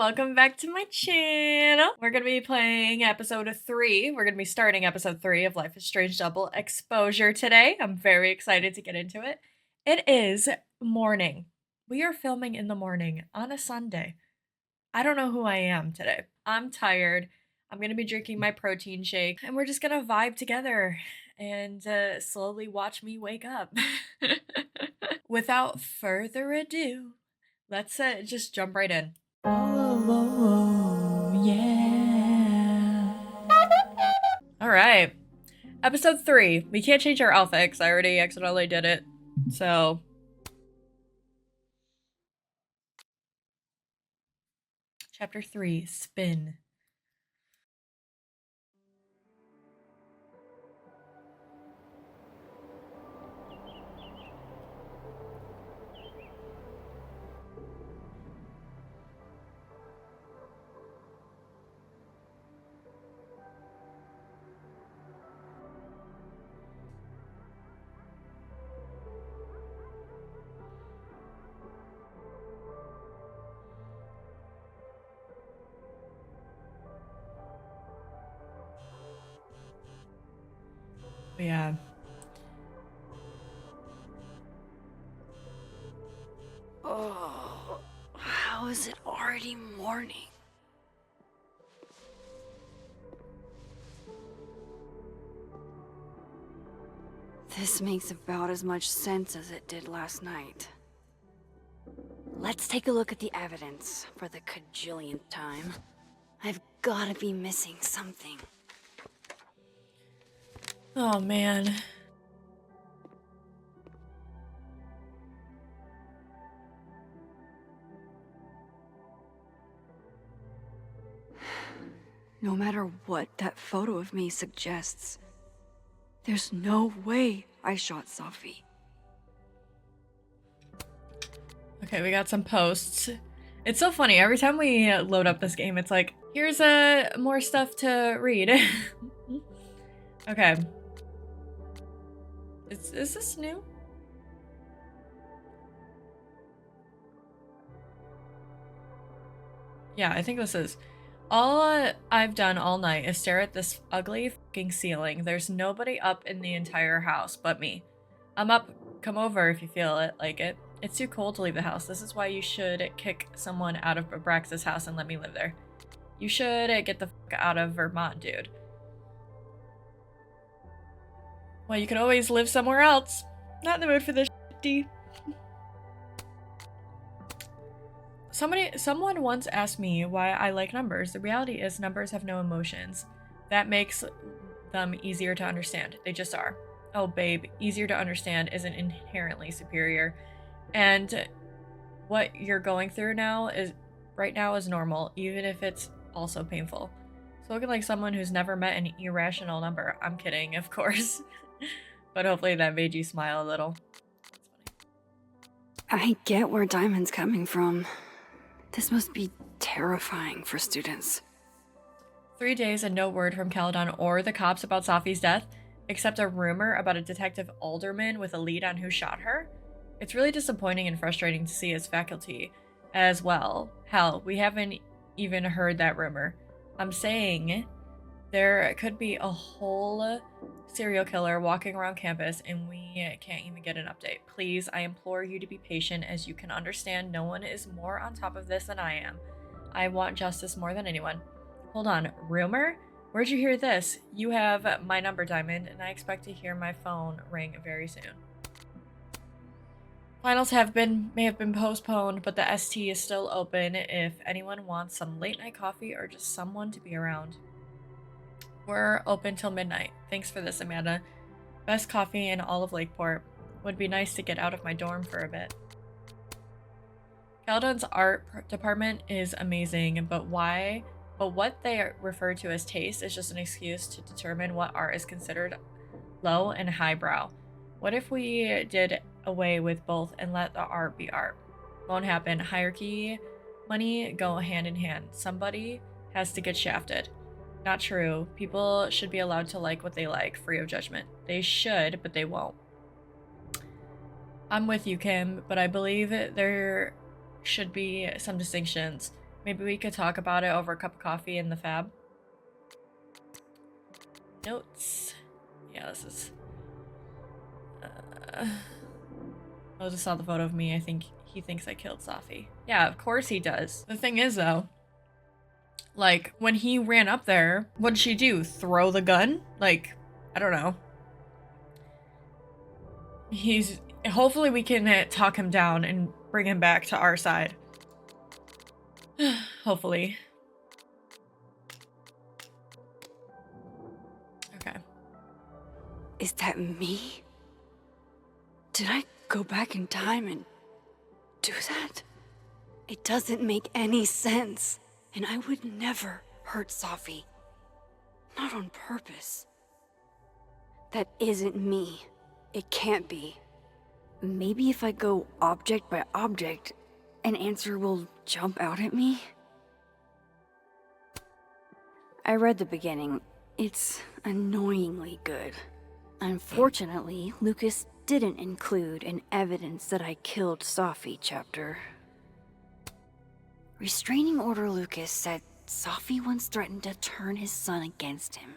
welcome back to my channel. We're gonna be playing episode 3. We're gonna be starting episode 3 of Life is Strange Double Exposure today. I'm very excited to get into it. It is morning. We are filming in the morning on a Sunday. I don't know who I am today. I'm tired. I'm gonna be drinking my protein shake, and we're just gonna vibe together and slowly watch me wake up. Without further ado, let's just jump right in. Oh, yeah. All right. Episode 3. We can't change our outfit because I already accidentally did it. So. Chapter 3. Spin. Yeah. Oh, how is it already morning? This makes about as much sense as it did last night. Let's take a look at the evidence for the cajillionth time. I've gotta be missing something. Oh, man. No matter what that photo of me suggests, there's no way I shot Safi. Okay, we got some posts. It's so funny. Every time we load up this game, it's like, here's more stuff to read. Okay. Is this new? Yeah, I think this is. All I've done all night is stare at this ugly fucking ceiling. There's nobody up in the entire house but me. I'm up. Come over if you feel it like it. It's too cold to leave the house. This is why you should kick someone out of Abraxas' house and let me live there. You should get the fuck out of Vermont, dude. Well, you could always live somewhere else. Not in the mood for this shitty. Someone once asked me why I like numbers. The reality is numbers have no emotions. That makes them easier to understand. They just are. Oh, babe, easier to understand isn't inherently superior. And what you're going through right now is normal, even if it's also painful. So looking like someone who's never met an irrational number. I'm kidding, of course. But hopefully that made you smile a little. I get where Diamond's coming from. This must be terrifying for students. 3 days and no word from Caledon or the cops about Safi's death, except a rumor about a Detective Alderman with a lead on who shot her. It's really disappointing and frustrating to see as faculty as well. Hell, we haven't even heard that rumor. I'm saying there could be a whole serial killer walking around campus and we can't even get an update. Please, I implore you to be patient. As you can understand, no one is more on top of this than I am. I want justice more than anyone. Hold on, rumor? Where'd you hear this? You have my number, Diamond, and I expect to hear my phone ring very soon. Finals may have been postponed, but the ST is still open if anyone wants some late night coffee or just someone to be around. We're open till midnight. Thanks for this, Amanda. Best coffee in all of Lakeport. Would be nice to get out of my dorm for a bit. Caledon's art department is amazing, but what they refer to as taste is just an excuse to determine what art is considered low and highbrow. What if we did away with both and let the art be art? Won't happen. Hierarchy, money go hand in hand. Somebody has to get shafted. Not true. People should be allowed to like what they like, free of judgment. They should, but they won't. I'm with you, Kim, but I believe there should be some distinctions. Maybe we could talk about it over a cup of coffee in the fab. Notes. Yeah, this is... I just saw the photo of me. I think he thinks I killed Safi. Yeah, of course he does. The thing is, though, like, when he ran up there, what did she do? Throw the gun? Like, I don't know. He's... Hopefully we can talk him down and bring him back to our side. Hopefully. Okay. Is that me? Did I go back in time and do that? It doesn't make any sense. And I would never hurt Safi. Not on purpose. That isn't me. It can't be. Maybe if I go object by object, an answer will jump out at me? I read the beginning. It's annoyingly good. Unfortunately, Lucas didn't include an evidence that I killed Safi chapter. Restraining Order Lucas said Safi once threatened to turn his son against him.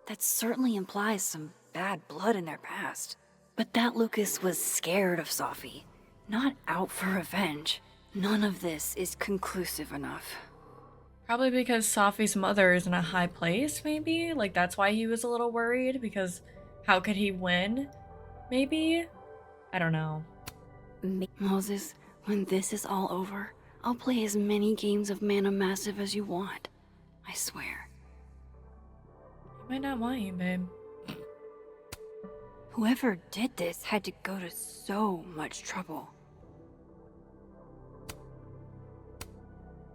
That certainly implies some bad blood in their past. But that Lucas was scared of Safi, not out for revenge. None of this is conclusive enough. Probably because Safi's mother is in a high place, maybe? Like, that's why he was a little worried, because how could he win? Maybe? I don't know. Moses, when this is all over, I'll play as many games of Mana Massive as you want. I swear. He might not want you, babe. Whoever did this had to go to so much trouble.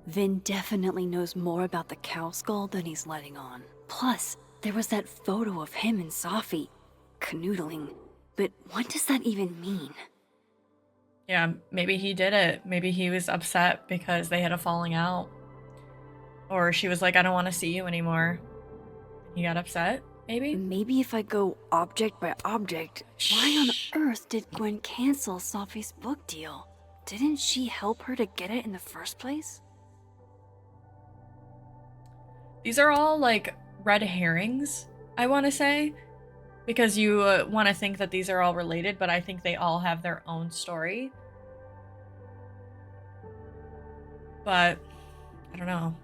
Vin definitely knows more about the cow skull than he's letting on. Plus, there was that photo of him and Safi canoodling. But what does that even mean? Yeah, maybe he did it. Maybe he was upset because they had a falling out. Or she was like, I don't want to see you anymore. He got upset, maybe? Maybe if I go object by object, why on earth did Gwen cancel Safi's book deal? Didn't she help her to get it in the first place? These are all, like, red herrings, I want to say. Because you want to think that these are all related, but I think they all have their own story. But, I don't know.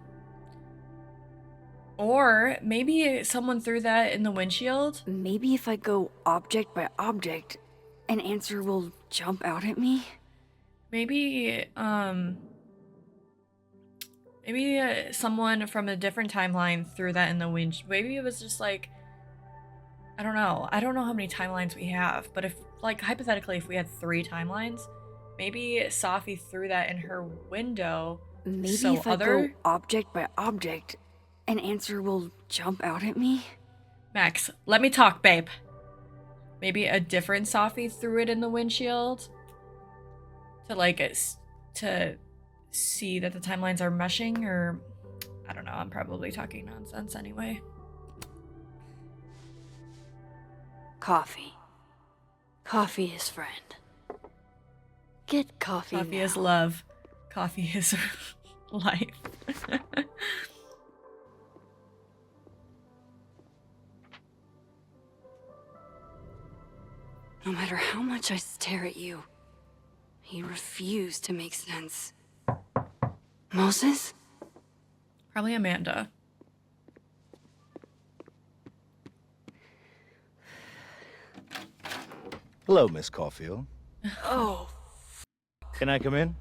Or maybe someone threw that in the windshield. Maybe if I go object by object, an answer will jump out at me? Maybe, someone from a different timeline threw that in the wind. Maybe it was just like, I don't know. I don't know how many timelines we have, but if, like, hypothetically, if we had 3 timelines, maybe Safi threw that in her window. Maybe so if I go object by object, an answer will jump out at me? Max, let me talk, babe. Maybe a different Safi threw it in the windshield to, like, to see that the timelines are meshing, or I don't know. I'm probably talking nonsense anyway. Coffee. Coffee is friend. Get coffee Coffee now. is love. Coffee is life. No matter how much I stare at you, you refuse to make sense. Moses? Probably Amanda. Hello, Miss Caulfield. Oh. Can I come in?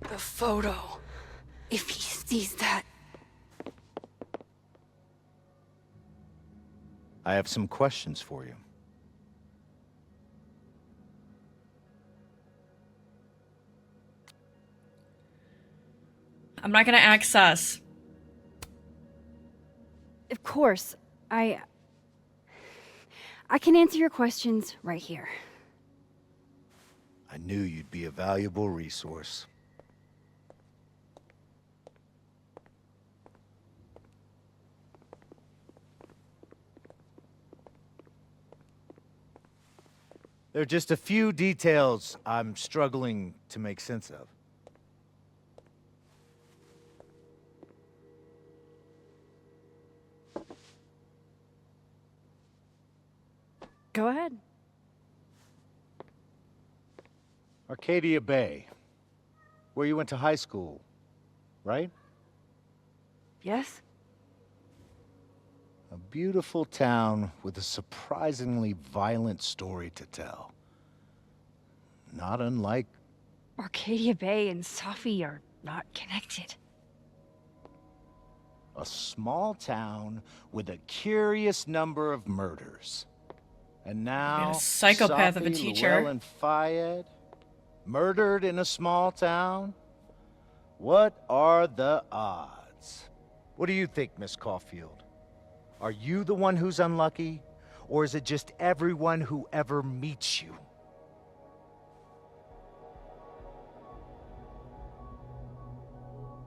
The photo. If he sees that... I have some questions for you. I'm not gonna act sus. Of course. I can answer your questions right here. I knew you'd be a valuable resource. There are just a few details I'm struggling to make sense of. Go ahead. Arcadia Bay, where you went to high school, right? Yes? A beautiful town with a surprisingly violent story to tell. Not unlike... Arcadia Bay and Safi are not connected. a small town with a curious number of murders. And now, a psychopath of a Safi, teacher. Llewellyn, and Fayed, murdered in a small town? What are the odds? What do you think, Miss Caulfield? Are you the one who's unlucky? Or is it just everyone who ever meets you?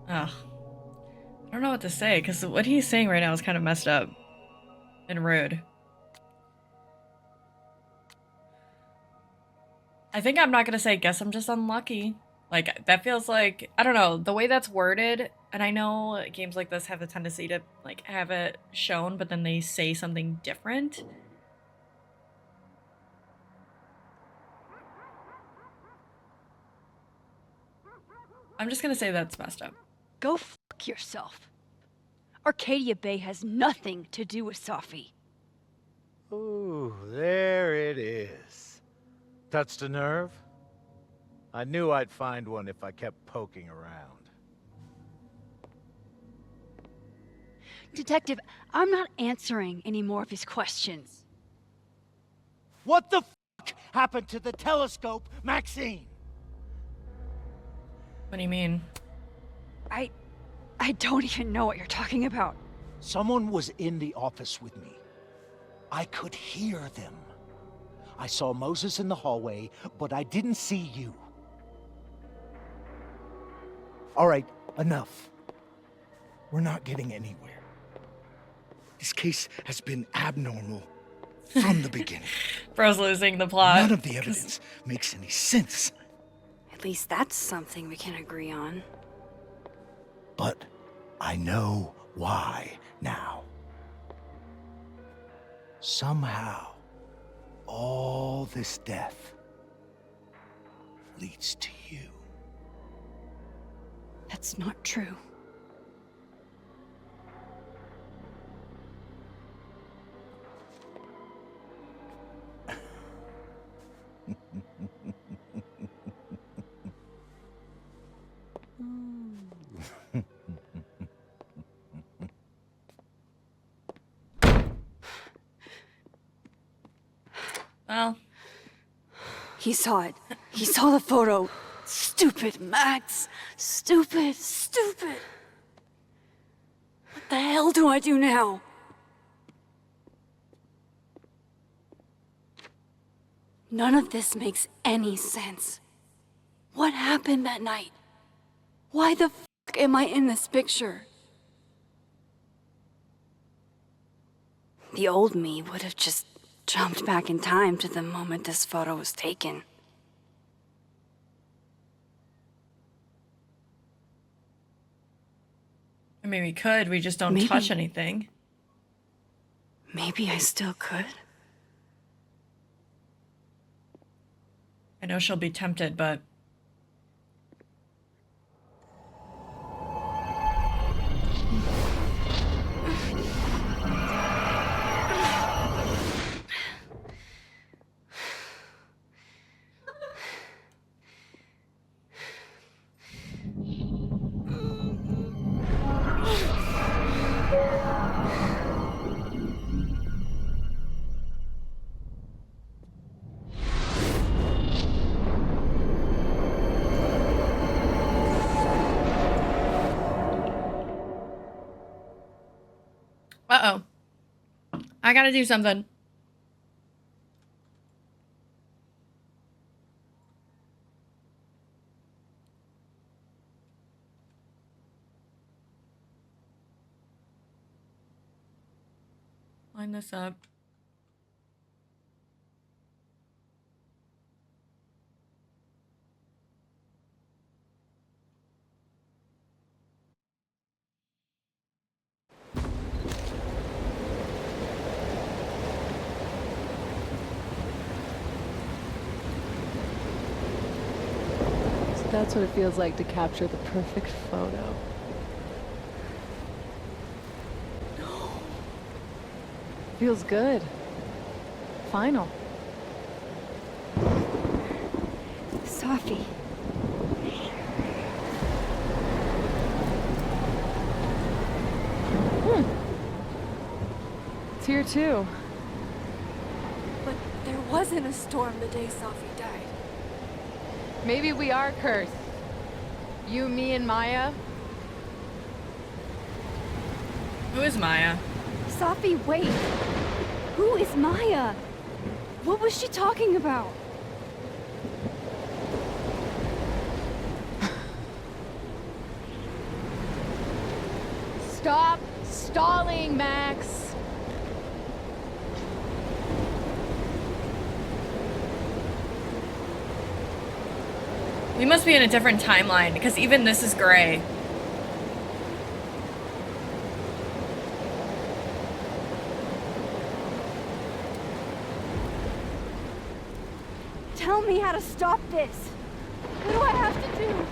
Ugh. I don't know what to say, because what he's saying right now is kind of messed up. And rude. I think I'm not gonna say, guess I'm just unlucky. Like, that feels like, I don't know, the way that's worded, and I know games like this have the tendency to, like, have it shown, but then they say something different. I'm just gonna say that's messed up. Go fuck yourself. Arcadia Bay has nothing to do with Safi. Ooh, there it is. Touched a nerve? I knew I'd find one if I kept poking around. Detective, I'm not answering any more of his questions. What the f*** happened to the telescope, Maxine? What do you mean? I don't even know what you're talking about. Someone was in the office with me. I could hear them. I saw Moses in the hallway, but I didn't see you. All right, enough. We're not getting anywhere. This case has been abnormal from the beginning. Bro's losing the plot. None of the evidence makes any sense. At least that's something we can agree on. But I know why now. Somehow, all this death leads to you. That's not true. Well, He saw it. He saw the photo. Stupid, Max. Stupid, stupid. What the hell do I do now? None of this makes any sense. What happened that night? Why the fuck am I in this picture? The old me would have just jumped back in time to the moment this photo was taken. I mean, we could, we just don't Maybe. touch anything. Maybe I still could. I know she'll be tempted, but... Uh-oh. I gotta do something. Line this up. That's what it feels like to capture the perfect photo. Feels good. Final. Safi. It's here too. But there wasn't a storm the day Safi died. Maybe we are cursed. You, me, and Maya. Who is Maya? Safi, wait. Who is Maya? What was she talking about? Stop stalling, Max. We must be in a different timeline, because even this is gray. Tell me how to stop this. What do I have to do?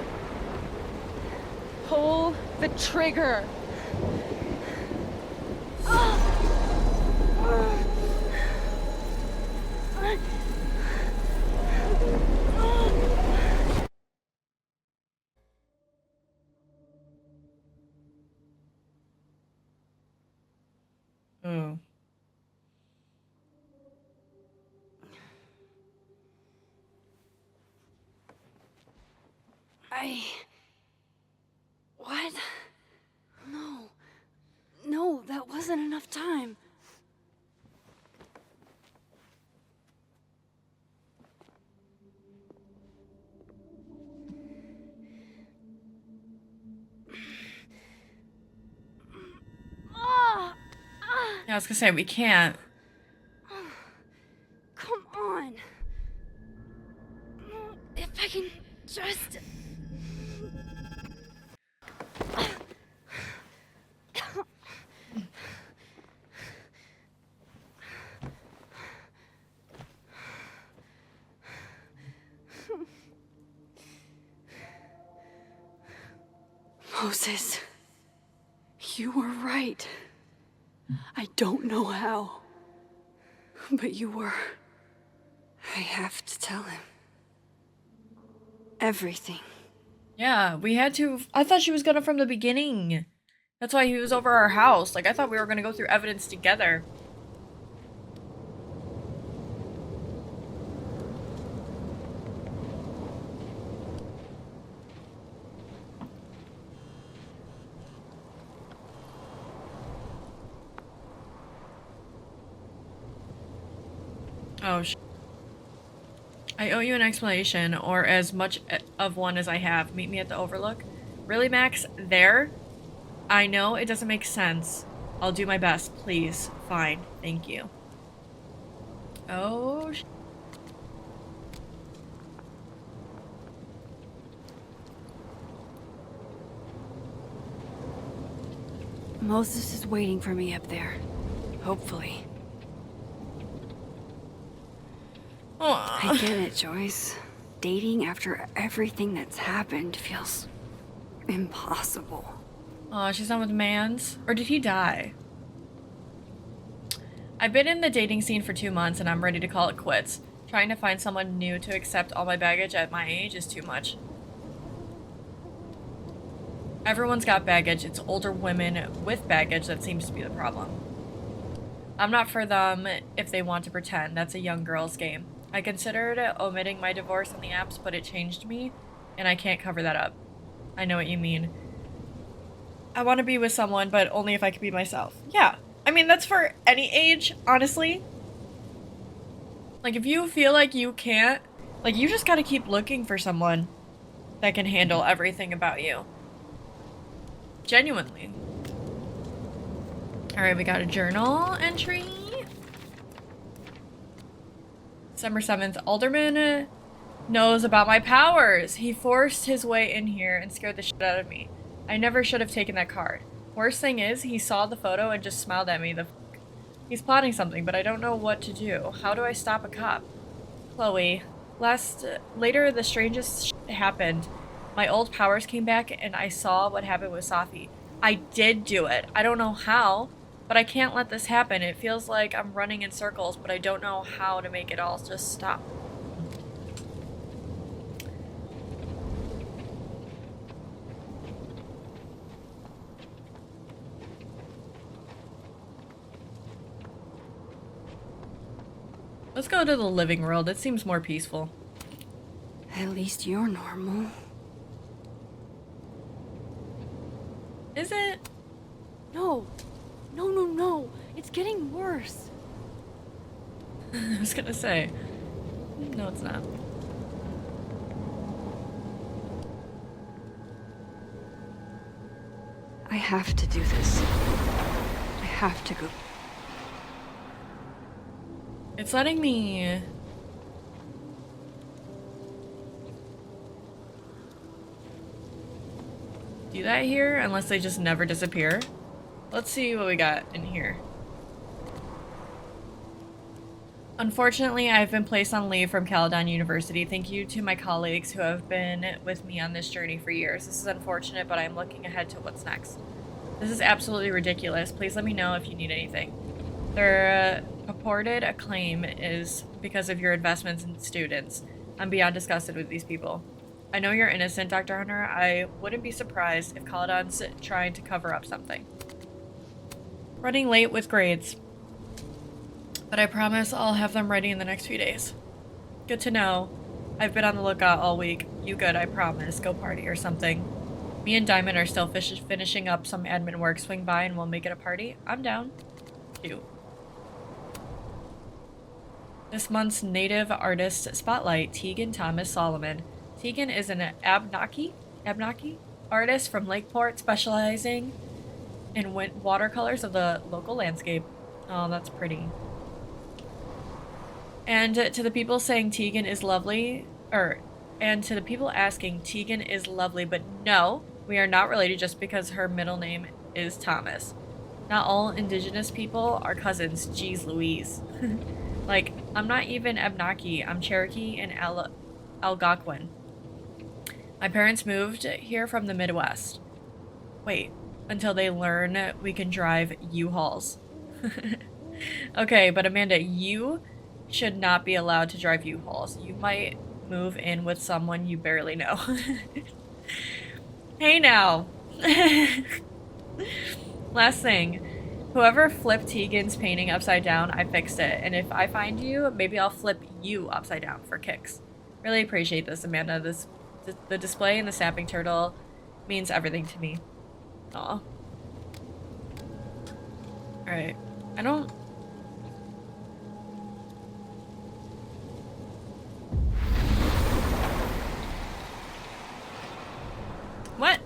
Pull the trigger. Ooh. What? No. No, that wasn't enough time. Yeah, I was gonna say, we can't. Come on. If I can just... Moses, you were right. I don't know how, but you were. I have to tell him. Everything. Yeah, we had to. I thought she was gonna from the beginning. That's why he was over our house. Like, I thought we were gonna go through evidence together. Oh, I owe you an explanation, or as much of one as I have. Meet me at the Overlook. Really, Max? There? I know it doesn't make sense. I'll do my best, please. Fine, thank you. Oh, Moses is waiting for me up there. Hopefully. I get it, Joyce. Dating after everything that's happened feels impossible. Oh, she's not with Mans? Or did he die? I've been in the dating scene for 2 months and I'm ready to call it quits. Trying to find someone new to accept all my baggage at my age is too much. Everyone's got baggage. It's older women with baggage that seems to be the problem. I'm not for them if they want to pretend. That's a young girl's game. I considered omitting my divorce on the apps, but it changed me, and I can't cover that up. I know what you mean. I want to be with someone, but only if I can be myself. Yeah. I mean, that's for any age, honestly. Like, if you feel like you can't, like, you just gotta keep looking for someone that can handle everything about you. Genuinely. Alright, we got a journal entry. December 7th, Alderman knows about my powers. He forced his way in here and scared the shit out of me. I never should have taken that card. Worst thing is, he saw the photo and just smiled at me. He's plotting something, but I don't know what to do. How do I stop a cop? Chloe. Later, the strangest shit happened. My old powers came back and I saw what happened with Safi. I did do it. I don't know how, but I can't let this happen. It feels like I'm running in circles, but I don't know how to make it all just stop. Let's go to the living world. It seems more peaceful. At least you're normal. Is it? No. No, no, no. It's getting worse. I was gonna say. No, it's not. I have to do this. I have to go. It's letting me... do that here, unless they just never disappear. Let's see what we got in here. Unfortunately, I've been placed on leave from Caledon University. Thank you to my colleagues who have been with me on this journey for years. This is unfortunate, but I'm looking ahead to what's next. This is absolutely ridiculous. Please let me know if you need anything. Their purported acclaim is because of your investments in students. I'm beyond disgusted with these people. I know you're innocent, Dr. Hunter. I wouldn't be surprised if Caledon's trying to cover up something. Running late with grades. But I promise I'll have them ready in the next few days. Good to know. I've been on the lookout all week. You good, I promise. Go party or something. Me and Diamond are still finishing up some admin work. Swing by and we'll make it a party. I'm down. Cute. This month's Native Artist Spotlight, Tegan Thomas Solomon. Tegan is an Abnaki artist from Lakeport, specializing in watercolors of the local landscape. Oh, that's pretty. And to the people saying Tegan is lovely, and to the people asking, Tegan is lovely, but no, we are not related just because her middle name is Thomas. Not all indigenous people are cousins, geez Louise. Like, I'm not even Abnaki, I'm Cherokee and Algonquin. My parents moved here from the Midwest. Wait, until they learn we can drive U-Hauls. Okay, but Amanda, you should not be allowed to drive U-Hauls. You might move in with someone you barely know. Hey now. Last thing. Whoever flipped Tegan's painting upside down, I fixed it. And if I find you, maybe I'll flip you upside down for kicks. Really appreciate this, Amanda. The display and the snapping turtle means everything to me. Aw. Alright. I don't... What?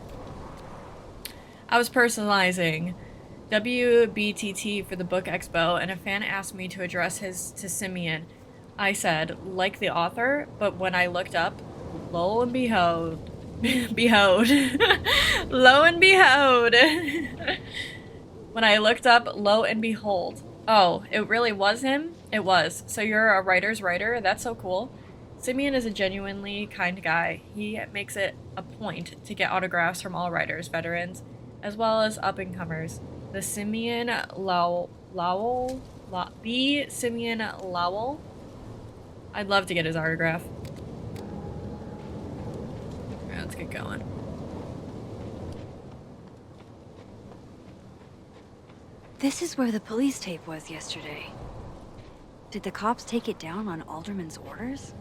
I was personalizing WBTT for the book expo, and a fan asked me to address his to Simeon. I said, like the author, but when I looked up, lo and behold, lo and behold. When I looked up, lo and behold. Oh, it really was him? It was. So you're a writer's writer? That's so cool. Simeon is a genuinely kind guy. He makes it a point to get autographs from all writers, veterans, as well as up-and-comers. The Simeon Simeon Lowell. I'd love to get his autograph. Alright, let's get going. This is where the police tape was yesterday. Did the cops take it down on Alderman's orders?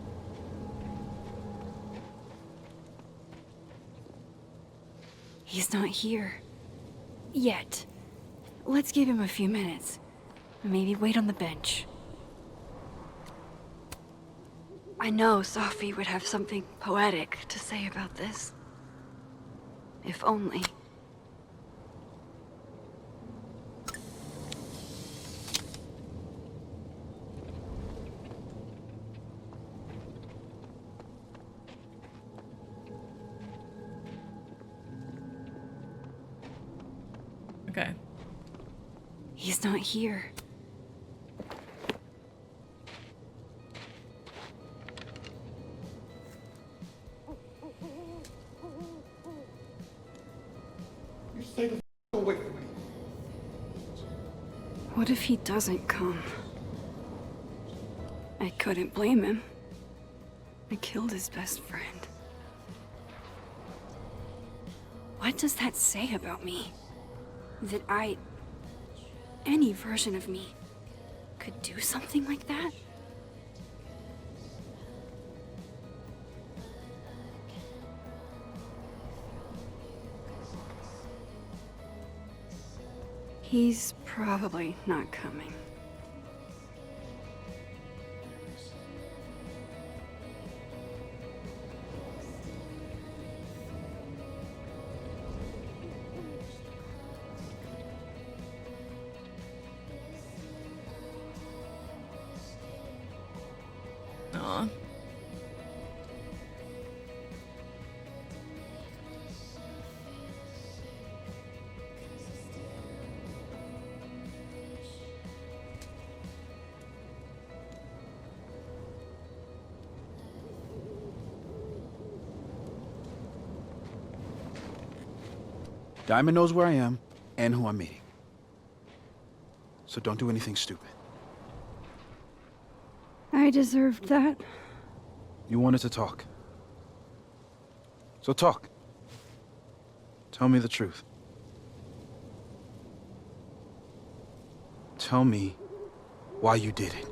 He's not here. Yet. Let's give him a few minutes. Maybe wait on the bench. I know Safi would have something poetic to say about this. If only. Okay. He's not here. Stay the away from me. What if he doesn't come? I couldn't blame him. I killed his best friend. What does that say about me? That any version of me, could do something like that? He's probably not coming. Aw. Diamond knows where I am and who I'm meeting. So don't do anything stupid. I deserved that. You wanted to talk. So talk. Tell me the truth. Tell me why you did it.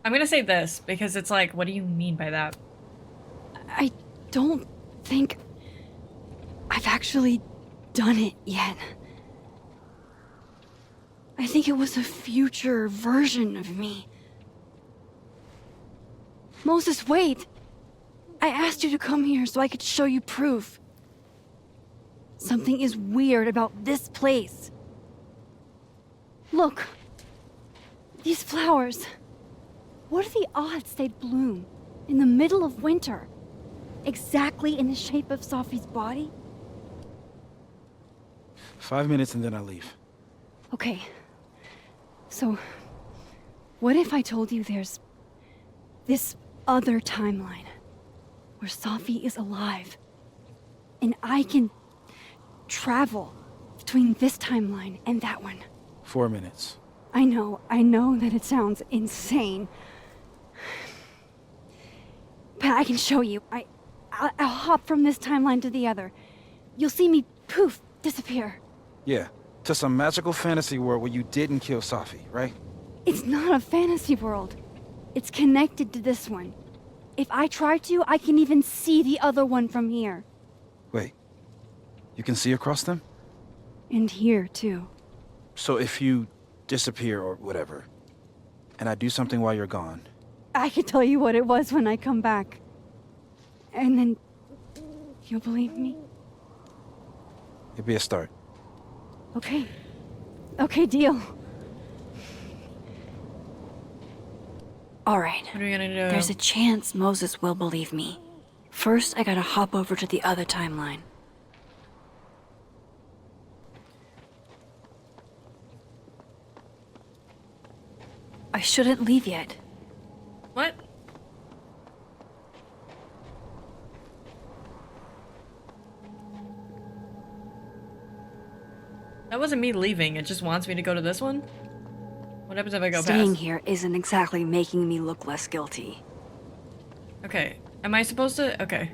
I'm gonna say this because it's like, what do you mean by that? I don't think I've actually done it yet. I think it was a future version of me. Moses, wait! I asked you to come here so I could show you proof. Something is weird about this place. Look. These flowers. What are the odds they'd bloom in the middle of winter? Exactly in the shape of Sophie's body? 5 minutes and then I leave. Okay. So, what if I told you there's this other timeline where Sophie is alive and I can travel between this timeline and that one? 4 minutes. I know that it sounds insane. But I can show you. I'll hop from this timeline to the other. You'll see me, poof, disappear. Yeah, to some magical fantasy world where you didn't kill Safi, right? It's not a fantasy world. It's connected to this one. If I try to, I can even see the other one from here. Wait, you can see across them? And here, too. So if you disappear or whatever, and I do something while you're gone, I can tell you what it was when I come back. And then you'll believe me? it'd be a start. Okay. Okay, deal. Alright. What are we gonna do? There's a chance Moses will believe me. First, I gotta hop over to the other timeline. I shouldn't leave yet. What? That wasn't me leaving, it just wants me to go to this one? What happens if I go Staying past? here isn't exactly making me look less guilty. Okay, am I supposed to? Okay.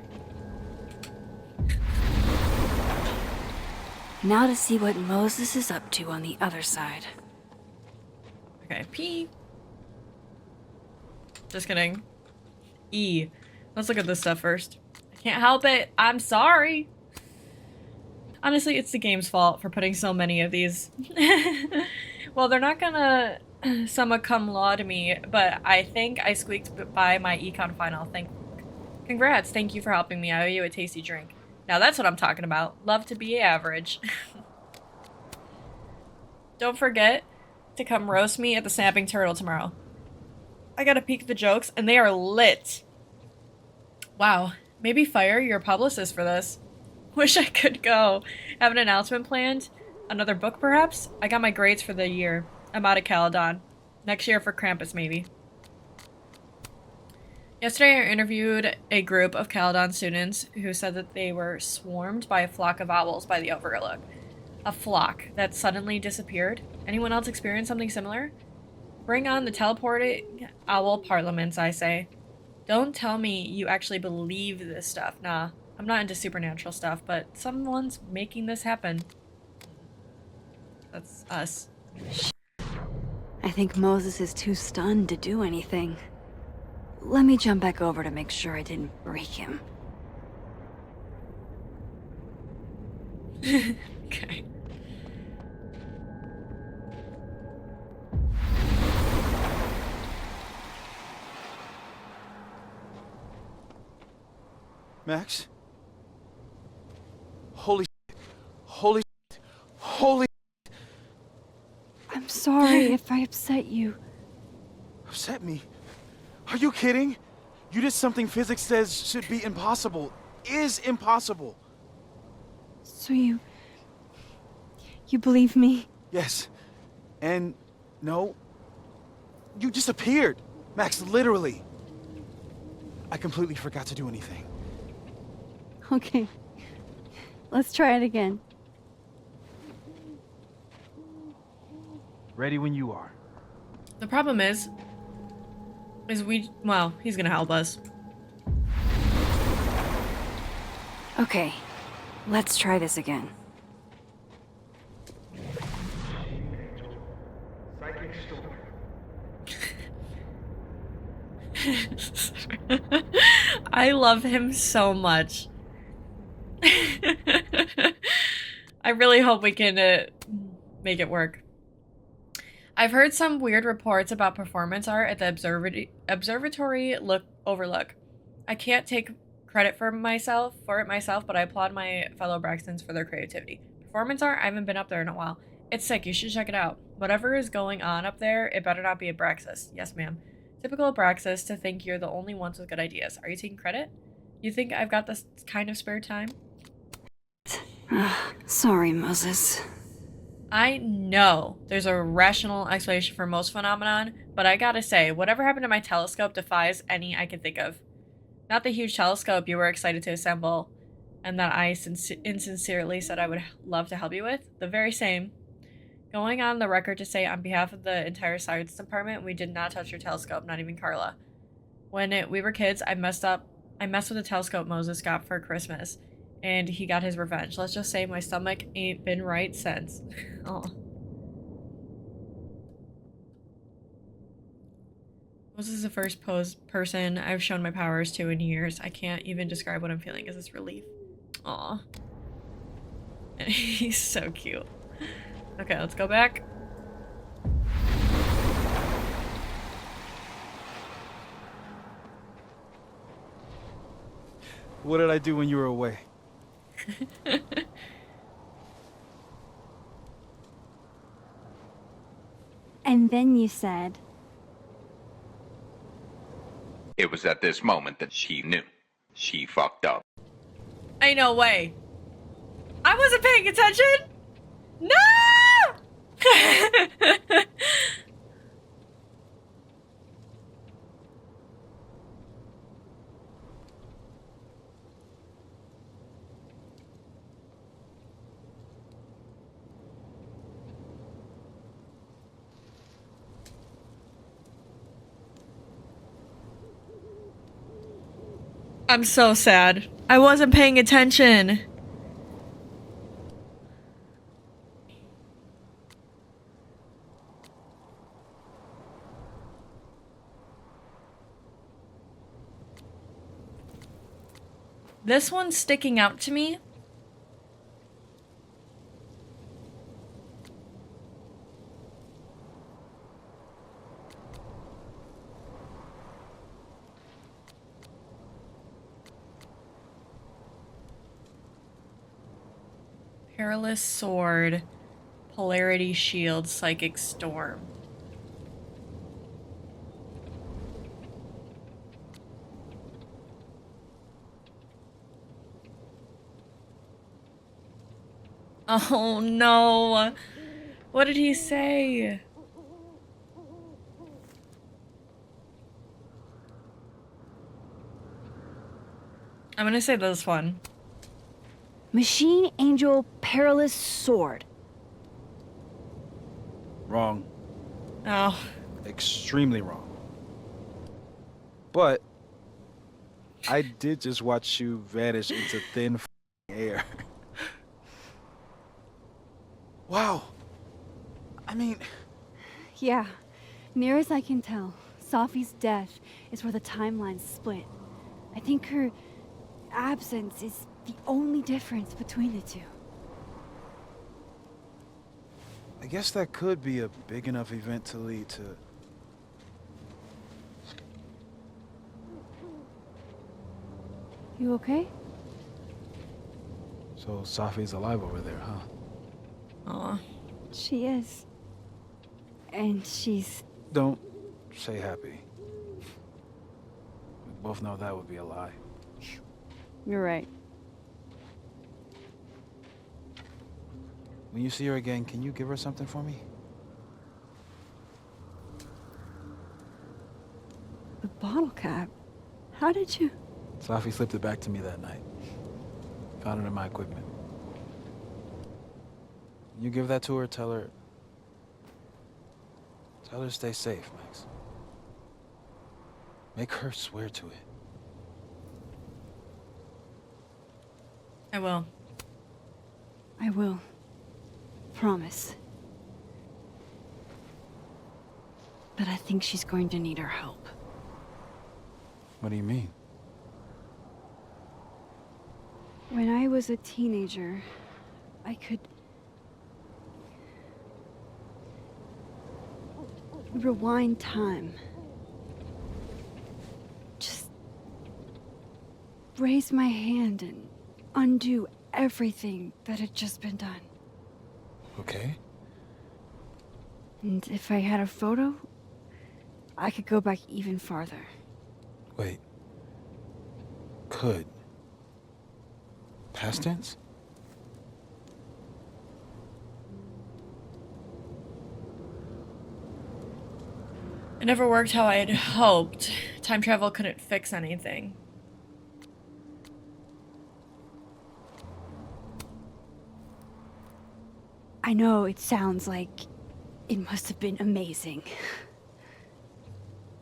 Now to see what Moses is up to on the other side. Okay, P. Just kidding. E. Let's look at this stuff first. I can't help it. I'm sorry. Honestly, it's the game's fault for putting so many of these. Well, they're not gonna summa cum laude me, but I think I squeaked by my econ final. Congrats. Thank you for helping me. I owe you a tasty drink. Now that's what I'm talking about. Love to be average. Don't forget to come roast me at the Snapping Turtle tomorrow. I gotta peek at the jokes, and they are lit. Wow. Maybe fire your publicist for this. Wish I could go. Have an announcement planned? Another book, perhaps? I got my grades for the year. I'm out of Caledon. Next year for Krampus, maybe. Yesterday, I interviewed a group of Caledon students who said that they were swarmed by a flock of owls by the Overlook. A flock that suddenly disappeared. Anyone else experience something similar? Bring on the teleporting owl parliaments, I say. Don't tell me you actually believe this stuff. Nah, I'm not into supernatural stuff, but someone's making this happen. That's us. I think Moses is too stunned to do anything. Let me jump back over to make sure I didn't break him. Okay. Max? Holy shit. Holy shit. Holy I'm sorry if I upset you. upset me. Are you kidding? You did something physics says should be impossible. Is impossible. So you believe me? Yes. And no. You disappeared. Max, literally. I completely forgot to do anything. Okay. Let's try it again. Ready when you are. The problem is well, he's gonna help us. Okay. Let's try this again. I love him so much. I really hope we can make it work. I've heard some weird reports about performance art at the observatory overlook. I can't take credit for it myself, but I applaud my fellow Braxtons for their creativity. Performance art, I haven't been up there in a while. It's sick, you should check it out. Whatever is going on up there, it better not be Abraxas. Yes, ma'am. Typical Abraxas to think you're the only ones with good ideas. Are you taking credit? You think I've got this kind of spare time? Sorry, Moses. I know there's a rational explanation for most phenomenon, but I gotta say, whatever happened to my telescope defies any I can think of. Not the huge telescope you were excited to assemble, and that I insincerely said I would love to help you with. The very same. Going on the record to say on behalf of the entire science department, we did not touch your telescope, not even Carla. When we were kids, I messed with the telescope Moses got for Christmas, and he got his revenge. Let's just say my stomach ain't been right since. Oh. Moses is the first person I've shown my powers to in years. I can't even describe what I'm feeling. Is this relief? Aw. And he's so cute. Okay, let's go back. What did I do when you were away? And then you said... It was at this moment that she knew. She fucked up. Ain't no way. I wasn't paying attention! No! I'm so sad. I wasn't paying attention. This one's sticking out to me. Perilous Sword, Polarity Shield, Psychic Storm. Oh no! What did he say? I'm gonna say this one. Machine Angel Perilous Sword. Wrong. Oh, Extremely wrong. But I did just watch you vanish into thin air. Wow. I mean, Yeah, near as I can tell, Safi's death is where the timelines split. I think her absence is the only difference between the two. I guess that could be a big enough event to lead to... You okay? So Safi's alive over there, huh? aw. She is. And she's... Don't say happy. We both know that would be a lie. You're right. When you see her again, can you give her something for me? The bottle cap? How did you... Safi slipped it back to me that night. Found it in my equipment. When you give that to her, tell her to stay safe, Max. Make her swear to it. I will. I will. Promise. But I think she's going to need our help. What do you mean? When I was a teenager, I could... rewind time. Just... raise my hand and undo everything that had just been done. Okay. And if I had a photo, I could go back even farther. Wait. Could. Past tense? It never worked how I'd hoped. Time travel couldn't fix anything. I know it sounds like it must have been amazing.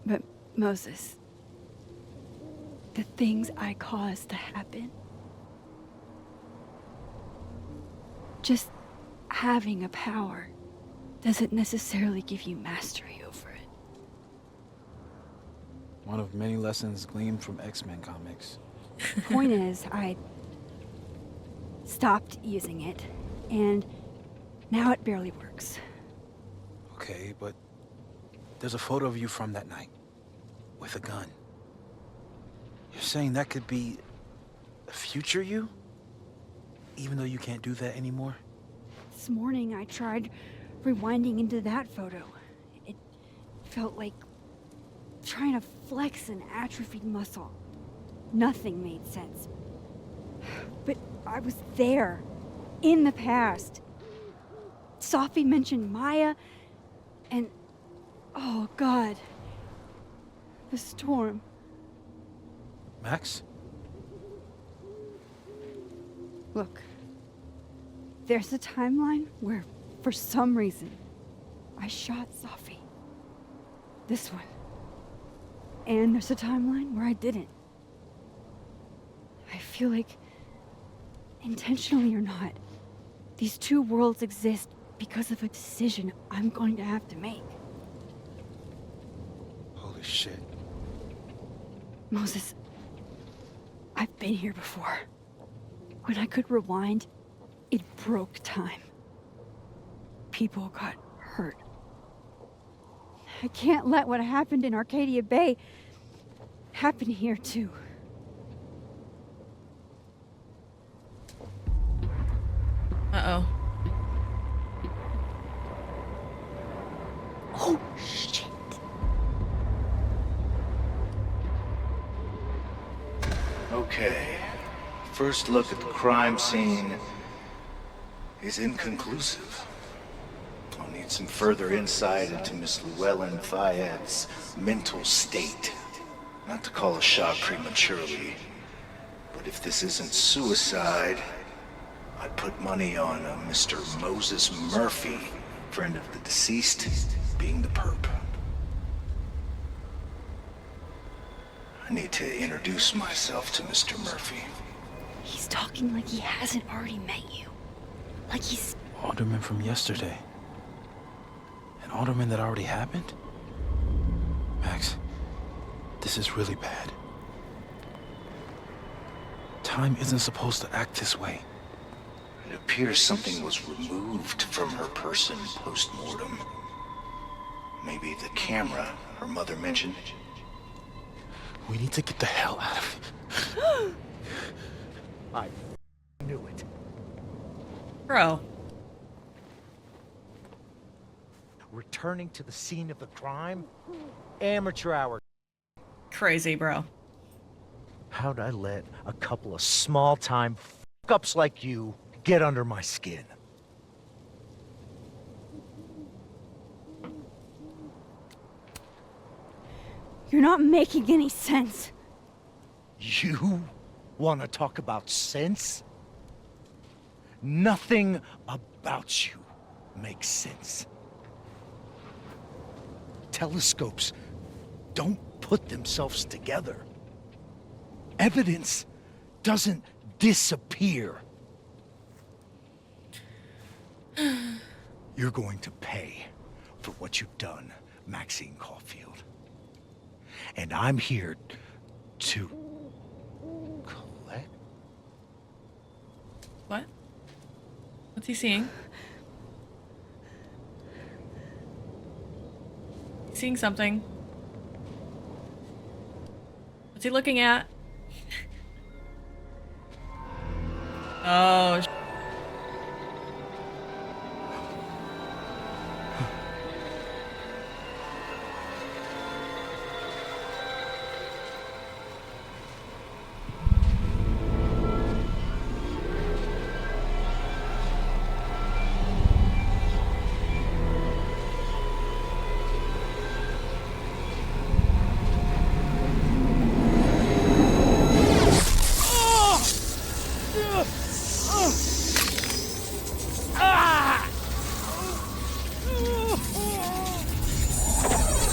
But Moses, the things I caused to happen, just having a power doesn't necessarily give you mastery over it. One of many lessons gleaned from X-Men comics. Point is, I stopped using it, and now it barely works. Okay, but there's a photo of you from that night. With a gun. You're saying that could be a future you? Even though you can't do that anymore? This morning I tried rewinding into that photo. It felt like trying to flex an atrophied muscle. Nothing made sense. But I was there, in the past. Safi mentioned Maya, and oh God, the storm. Max? Look, there's a timeline where, for some reason, I shot Safi. This one. And there's a timeline where I didn't. I feel like, intentionally or not, these two worlds exist because of a decision I'm going to have to make. Holy shit. Moses, I've been here before. When I could rewind, it broke time. People got hurt. I can't let what happened in Arcadia Bay happen here too. Uh-oh. Oh, shit. Okay. First look at the crime scene is inconclusive. I'll need some further insight into Miss Llewellyn Fayette's mental state. Not to call a shot prematurely, but But if this isn't suicide, I'd put money on a Mr. Moses Murphy, friend of the deceased, being the perp. I need to introduce myself to Mr. Murphy. He's talking like he hasn't already met you. Like he's... Alderman from yesterday. An alderman that already happened? Max, this is really bad. Time isn't supposed to act this way. It appears something was removed from her person post-mortem. Maybe the camera her mother mentioned. We need to get the hell out of here. I knew it. Bro. Returning to the scene of the crime? Amateur hour. Crazy, bro. How'd I let a couple of small-time f***ups like you get under my skin? You're not making any sense. You want to talk about sense? Nothing about you makes sense. Telescopes don't put themselves together. Evidence doesn't disappear. You're going to pay for what you've done, Maxine Caulfield. And I'm here to collect. What? What's he seeing? He's seeing something. What's he looking at? Oh,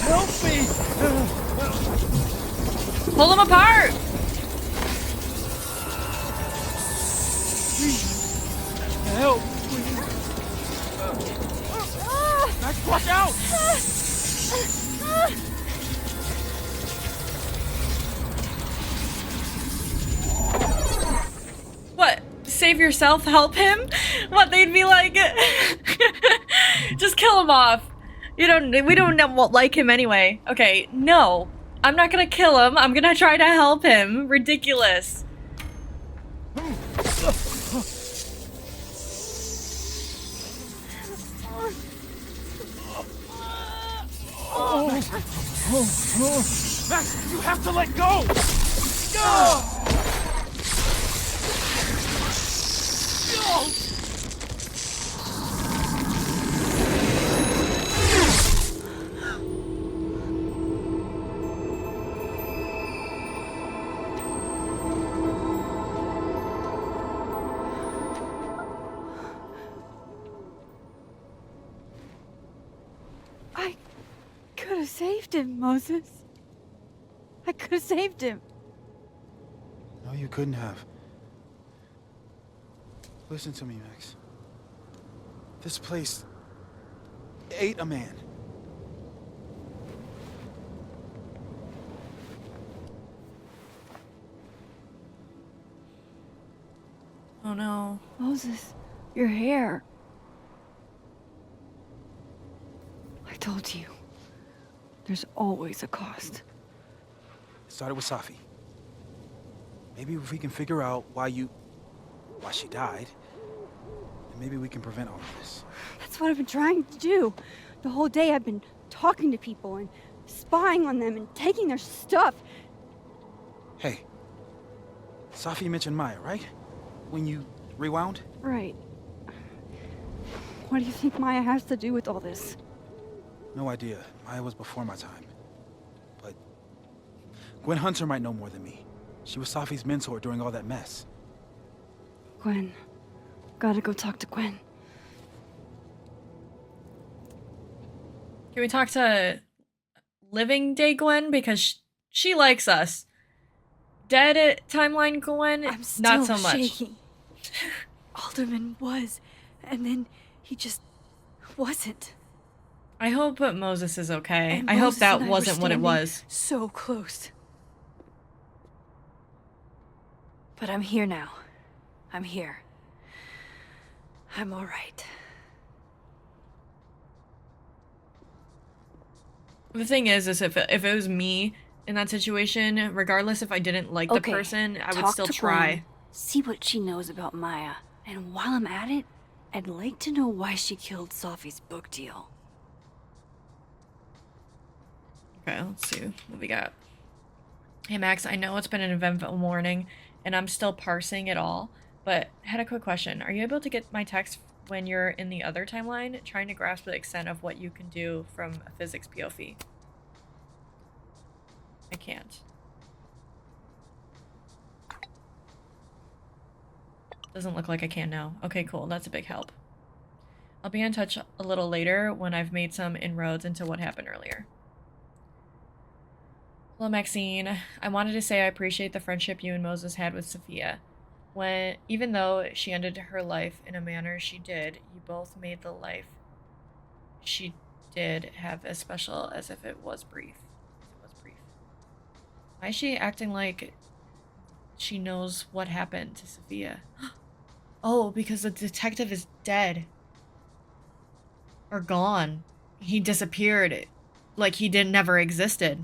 Help me! pull them apart! Help! Max, watch out! What? Save yourself, help him? What, they'd be like... Just kill him off. We don't like him anyway. Okay, no. I'm not gonna kill him. I'm gonna try to help him. Ridiculous. Max, you have to let go! I could have saved him, Moses. I could have saved him. No, you couldn't have. Listen to me, Max. This place ate a man. Oh no. Moses, your hair. I told you. There's always a cost. It started with Safi. Maybe if we can figure out why she died, then maybe we can prevent all of this. That's what I've been trying to do. The whole day I've been talking to people and spying on them and taking their stuff. Hey, Safi mentioned Maya, right? When you rewound? Right. What do you think Maya has to do with all this? No idea. Maya was before my time. But Gwen Hunter might know more than me. She was Safi's mentor during all that mess. Gwen. Gotta go talk to Gwen. Can we talk to living day Gwen? Because she likes us. Dead timeline Gwen? I'm still Not so much. shaking. Alderman was, and then he just wasn't. I hope that Moses is okay. And I hope Moses that and I wasn't were what it standing was. So close. But I'm here now. I'm here. I'm all right. The thing is if it was me in that situation, regardless if I didn't like the person, I would talk still to try. Gwen, see what she knows about Maya. And while I'm at it, I'd like to know why she killed Safi's book deal. Okay, let's see what we got. Hey Max, I know it's been an eventful morning and I'm still parsing it all, but I had a quick question. Are you able to get my text when you're in the other timeline, trying to grasp the extent of what you can do from a physics POV? I can't. Doesn't look like I can now. Okay, cool. That's a big help. I'll be in touch a little later when I've made some inroads into what happened earlier. Hello, Maxine. I wanted to say I appreciate the friendship you and Moses had with Sophia. Even though she ended her life in a manner she did, you both made the life she did have as special as if it was brief. Why is she acting like she knows what happened to Sophia? Oh, because the detective is dead. Or gone. He disappeared. Like he never existed.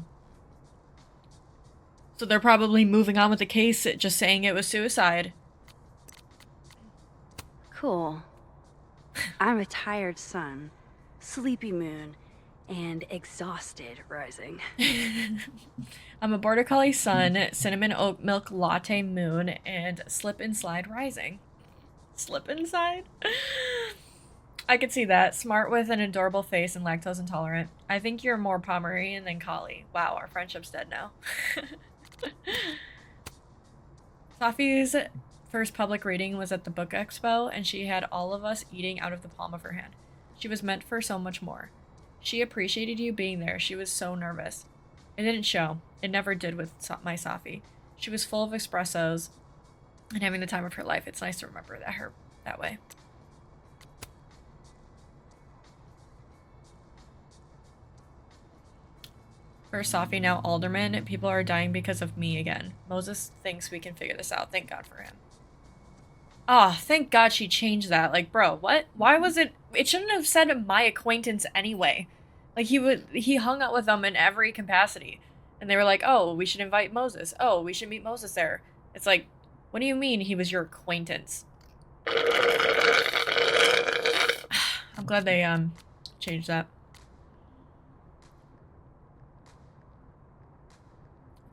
So they're probably moving on with the case, just saying it was suicide. Cool. I'm a tired sun, sleepy moon, and exhausted rising. I'm a border collie sun, cinnamon oat milk latte moon, and slip and slide rising. Slip and slide? I could see that. Smart with an adorable face and lactose intolerant. I think you're more Pomeranian than collie. Wow, our friendship's dead now. Safi's first public reading was at the book expo, and she had all of us eating out of the palm of her hand. She was meant for so much more. She appreciated you being there. She was so nervous. It didn't show. It never did with my Safi. She was full of espressos and having the time of her life. It's nice to remember her that way. First Safi, now Alderman. People are dying because of me again. Moses thinks we can figure this out. Thank God for him. Ah, oh, thank God she changed that. Like, bro, what? Why was it? It shouldn't have said my acquaintance anyway. Like, he hung out with them in every capacity. And they were like, oh, we should invite Moses. Oh, we should meet Moses there. It's like, what do you mean he was your acquaintance? I'm glad they, changed that.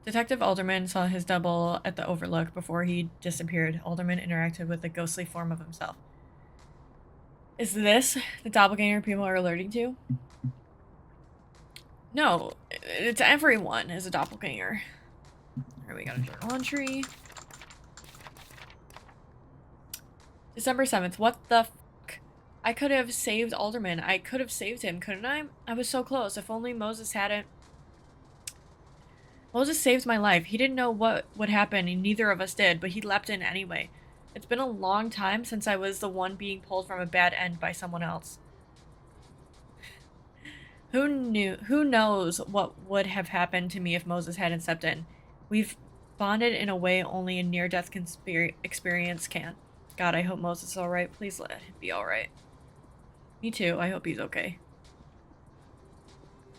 Detective Alderman saw his double at the Overlook before he disappeared. Alderman interacted with a ghostly form of himself. Is this the doppelganger people are alerting to? No, it's everyone is a doppelganger. Alright, we gotta do laundry. December 7th, what the fuck? I could have saved Alderman. I could have saved him, couldn't I? I was so close. If only Moses hadn't. Moses saved my life. He didn't know what would happen, and neither of us did, but he leapt in anyway. It's been a long time since I was the one being pulled from a bad end by someone else. Who knows what would have happened to me if Moses hadn't stepped in. We've bonded in a way only a near-death experience can. God, I hope Moses is alright. Please let him be alright. Me too. I hope he's okay.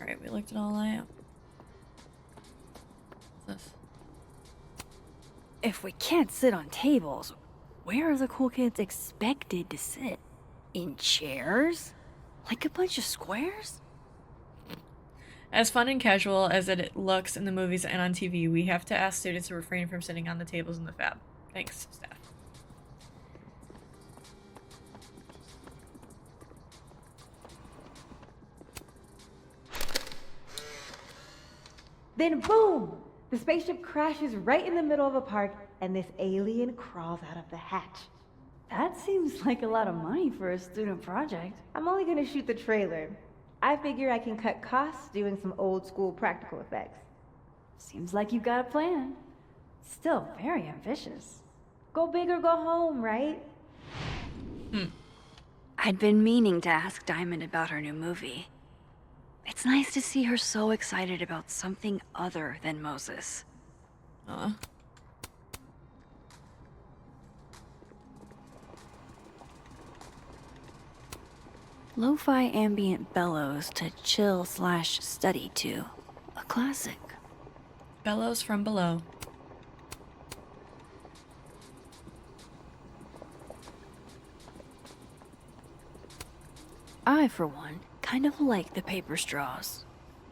Alright, we looked it all out. What's this? If we can't sit on tables, where are the cool kids expected to sit? In chairs? Like a bunch of squares? As fun and casual as it looks in the movies and on TV, we have to ask students to refrain from sitting on the tables in the fab. Thanks, staff. Then boom! The spaceship crashes right in the middle of a park, and this alien crawls out of the hatch. That seems like a lot of money for a student project. I'm only gonna shoot the trailer. I figure I can cut costs doing some old school practical effects. Seems like you got a plan. Still very ambitious. Go big or go home, right? I'd been meaning to ask Diamond about her new movie. It's nice to see her so excited about something other than Moses. Lo-fi ambient bellows to chill/study to. A classic. Bellows from below. I, for one, kind of like the paper straws.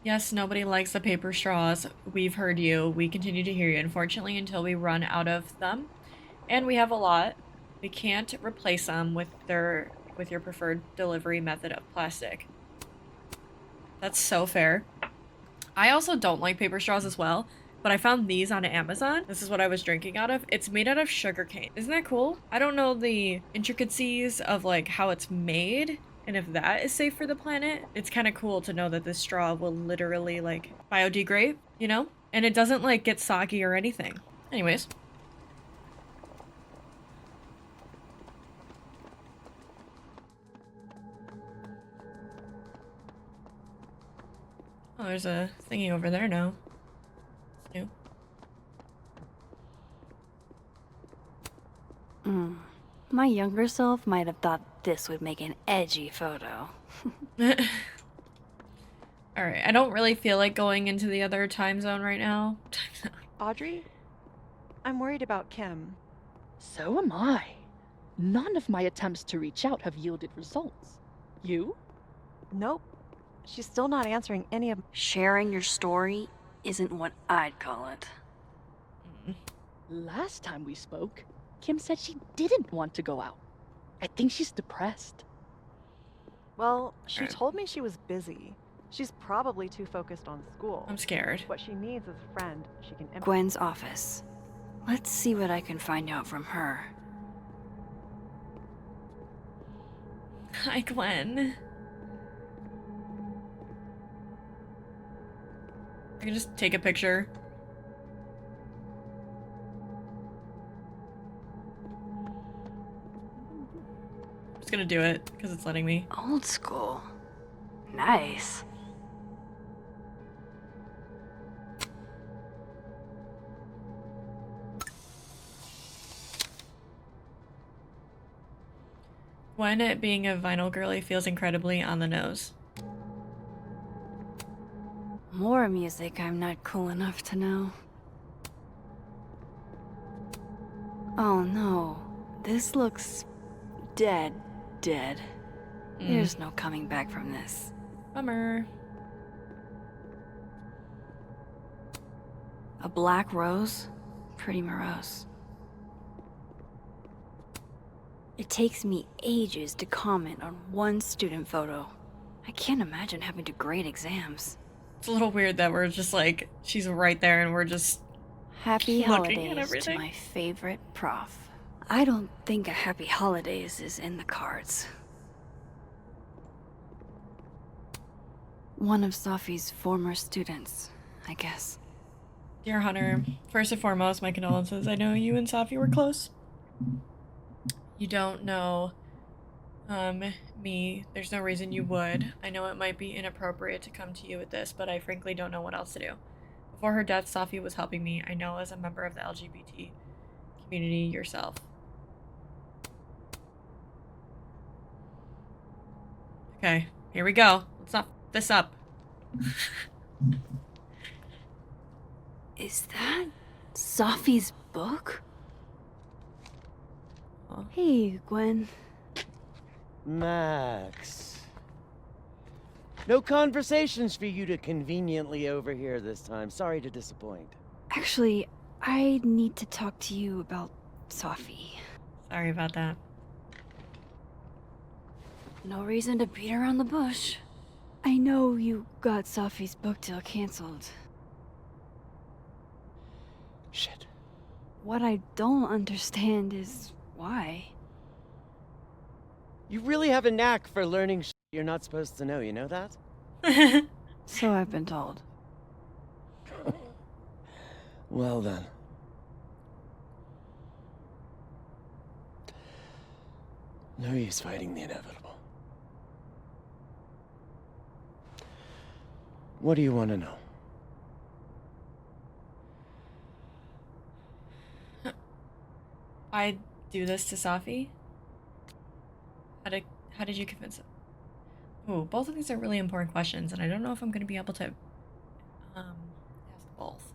Yes, nobody likes the paper straws. We've heard you. We continue to hear you, unfortunately, until we run out of them. And we have a lot. We can't replace them with your preferred delivery method of plastic. That's so fair. I also don't like paper straws as well, but I found these on Amazon. This is what I was drinking out of. It's made out of sugarcane. Isn't that cool? I don't know the intricacies of like how it's made and if that is safe for the planet. It's kind of cool to know that this straw will literally like biodegrade, you know? And it doesn't like get soggy or anything. Anyways. Oh, there's a thingy over there now. It's new. My younger self might have thought this would make an edgy photo. Alright, I don't really feel like going into the other time zone right now. Audrey? I'm worried about Kim. So am I. None of my attempts to reach out have yielded results. You? Nope. She's still not answering any of... Sharing your story isn't what I'd call it. Last time we spoke, Kim said she didn't want to go out. I think she's depressed. Well, she told me she was busy. She's probably too focused on school. I'm scared. What she needs is a friend she can... Gwen's office. Let's see what I can find out from her. Hi, Gwen. I can just take a picture. I'm just gonna do it because it's letting me. Old school. Nice. Gwen, being a vinyl girly, feels incredibly on the nose. More music I'm not cool enough to know. Oh no, this looks dead. There's no coming back from this. Bummer. A black rose? Pretty morose. It takes me ages to comment on one student photo. I can't imagine having to grade exams. It's a little weird that we're just like, she's right there and we're just Happy looking at holidays to everything. my favorite prof. I don't think a happy holidays is in the cards. One of Safi's former students, I guess. Dear Hunter, first and foremost, my condolences. I know you and Safi were close. You don't know me. There's no reason you would. I know it might be inappropriate to come to you with this, but I frankly don't know what else to do. Before her death, Safi was helping me. I know as a member of the LGBT community yourself. Okay, here we go. Let's not f this up. Is that Safi's book? Oh. Hey, Gwen. Max. No conversations for you to conveniently overhear this time. Sorry to disappoint. Actually, I need to talk to you about Safi. Sorry about that. No reason to beat around the bush. I know you got Safi's book deal canceled. Shit. What I don't understand is why. You really have a knack for learning shit you're not supposed to know, you know that? So I've been told. Well then. No use fighting the inevitable. What do you want to know? I do this to Safi? How did you convince him? Ooh, both of these are really important questions, and I don't know if I'm going to be able to ask both.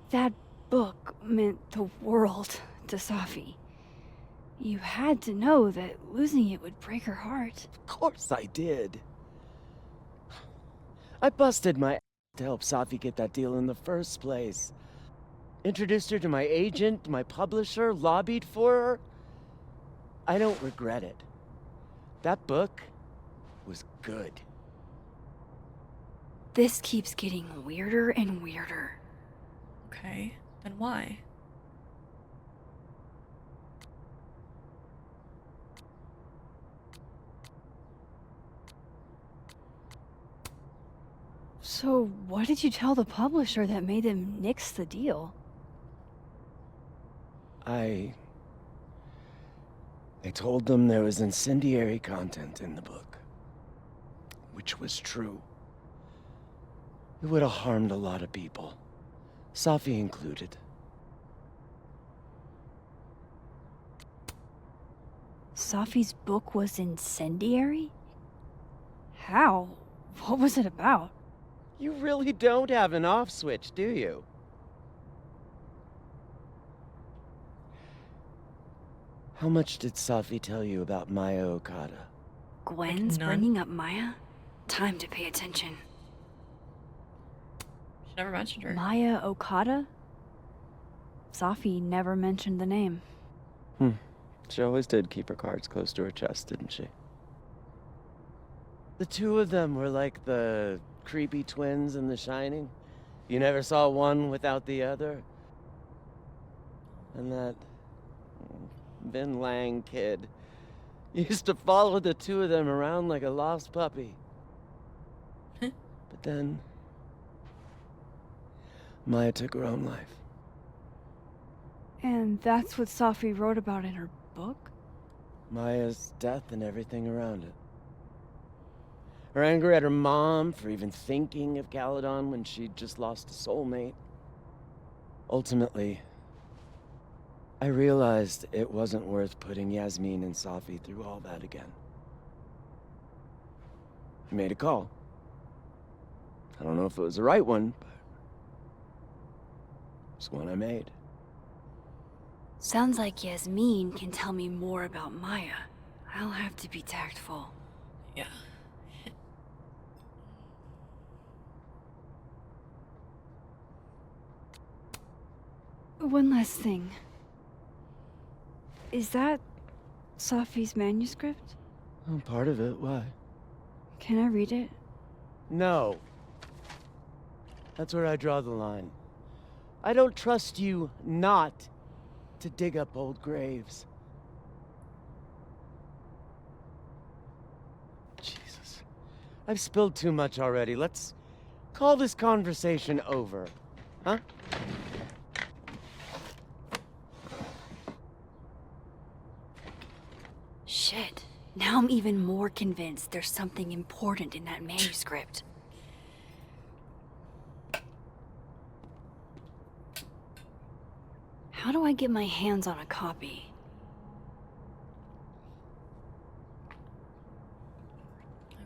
That book meant the world to Safi. You had to know that losing it would break her heart. Of course I did. I busted my ass to help Safi get that deal in the first place. Introduced her to my agent, my publisher, lobbied for her. I don't regret it. That book was good. This keeps getting weirder and weirder. Okay, then why? So, what did you tell the publisher that made them nix the deal? I told them there was incendiary content in the book. Which was true. It would have harmed a lot of people. Safi included. Safi's book was incendiary? How? What was it about? You really don't have an off switch, do you? How much did Safi tell you about Maya Okada? Gwen's none. bringing up Maya? Time to pay attention. She never mentioned her. Maya Okada? Safi never mentioned the name. She always did keep her cards close to her chest, didn't she? The two of them were like the creepy twins in The Shining. You never saw one without the other. And that Vin Lang kid used to follow the two of them around like a lost puppy. But then Maya took her own life. And that's what Safi wrote about in her book? Maya's death and everything around it. Her anger at her mom for even thinking of Caledon when she'd just lost a soulmate. Ultimately, I realized it wasn't worth putting Yasmin and Safi through all that again. I made a call. I don't know if it was the right one, but it's one I made. Sounds like Yasmin can tell me more about Maya. I'll have to be tactful. Yeah. One last thing. Is that Safi's manuscript? Oh, part of it, why? Can I read it? No. That's where I draw the line. I don't trust you not to dig up old graves. Jesus. I've spilled too much already. Let's call this conversation over. Huh? Shit. Now I'm even more convinced there's something important in that manuscript. How do I get my hands on a copy?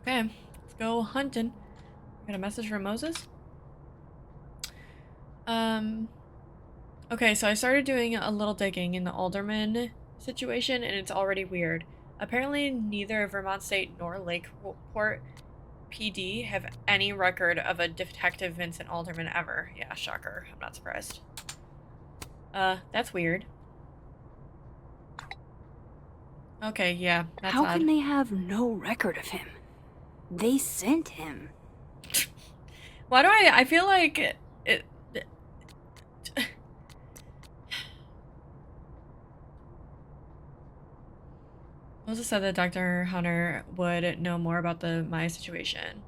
Okay, let's go hunting. Got a message from Moses? Okay, so I started doing a little digging in the alderman situation, and it's already weird. Apparently, neither Vermont State nor Lakeport PD have any record of a Detective Vincent Alderman ever. Yeah, shocker. I'm not surprised. That's weird. Okay, yeah, that's How odd. can they have no record of him? They sent him. Why do I feel like it also said that Dr. Hunter would know more about the Maya situation.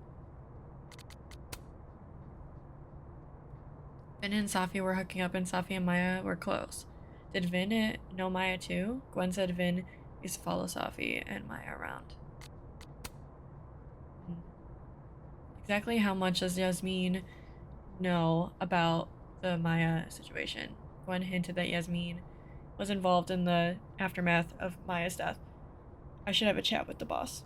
Vin and Safi were hooking up and Safi and Maya were close. Did Vin know Maya too? Gwen said Vin used to follow Safi and Maya around. Exactly how much does Yasmin know about the Maya situation? Gwen hinted that Yasmin was involved in the aftermath of Maya's death. I should have a chat with the boss.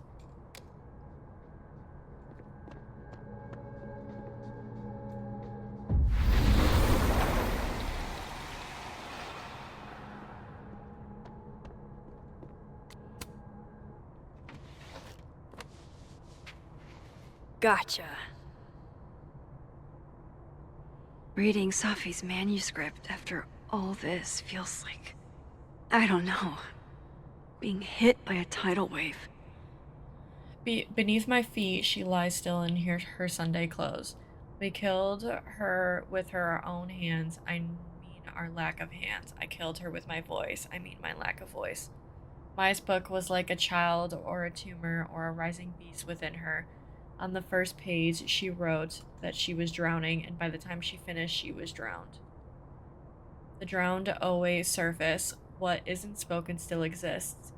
Gotcha. Reading Safi's manuscript after all this feels like, I don't know, being hit by a tidal wave. Beneath my feet, she lies still in her Sunday clothes. We killed her with her own hands. I mean our lack of hands. I killed her with my voice. I mean my lack of voice. Maya's book was like a child or a tumor or a rising beast within her. On the first page, she wrote that she was drowning, and by the time she finished, she was drowned. The drowned always surface. What isn't spoken still exists.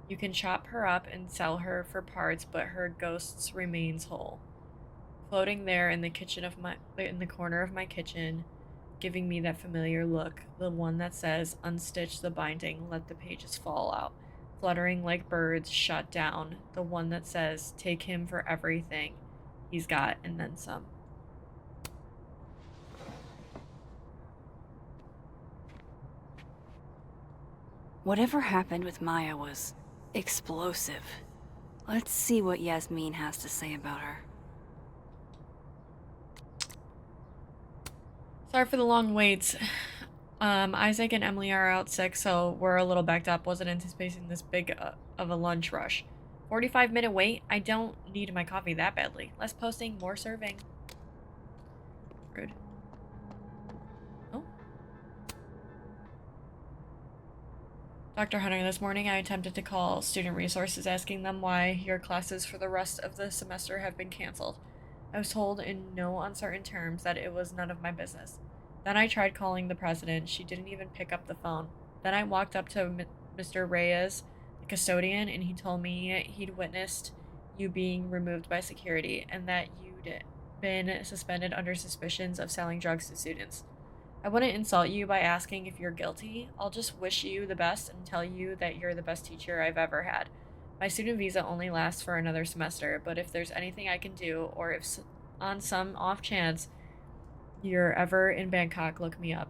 You can chop her up and sell her for parts, but her ghost remains whole. Floating there in the corner of my kitchen, giving me that familiar look, the one that says, unstitch the binding, let the pages fall out. Fluttering like birds, shut down, the one that says, take him for everything he's got and then some. Whatever happened with Maya was explosive. Let's see what Yasmin has to say about her. Sorry for the long waits. Isaac and Emily are out sick, so we're a little backed up. Wasn't anticipating this big of a lunch rush. 45-minute wait? I don't need my coffee that badly. Less posting, more serving. Rude. Oh. Dr. Hunter, this morning I attempted to call student resources asking them why your classes for the rest of the semester have been canceled. I was told in no uncertain terms that it was none of my business. Then I tried calling the president. She didn't even pick up the phone. Then I walked up to Mr. Reyes, the custodian, and he told me he'd witnessed you being removed by security and that you'd been suspended under suspicions of selling drugs to students. I wouldn't insult you by asking if you're guilty. I'll just wish you the best and tell you that you're the best teacher I've ever had. My student visa only lasts for another semester, but if there's anything I can do, or if on some off chance you're ever in Bangkok, look me up.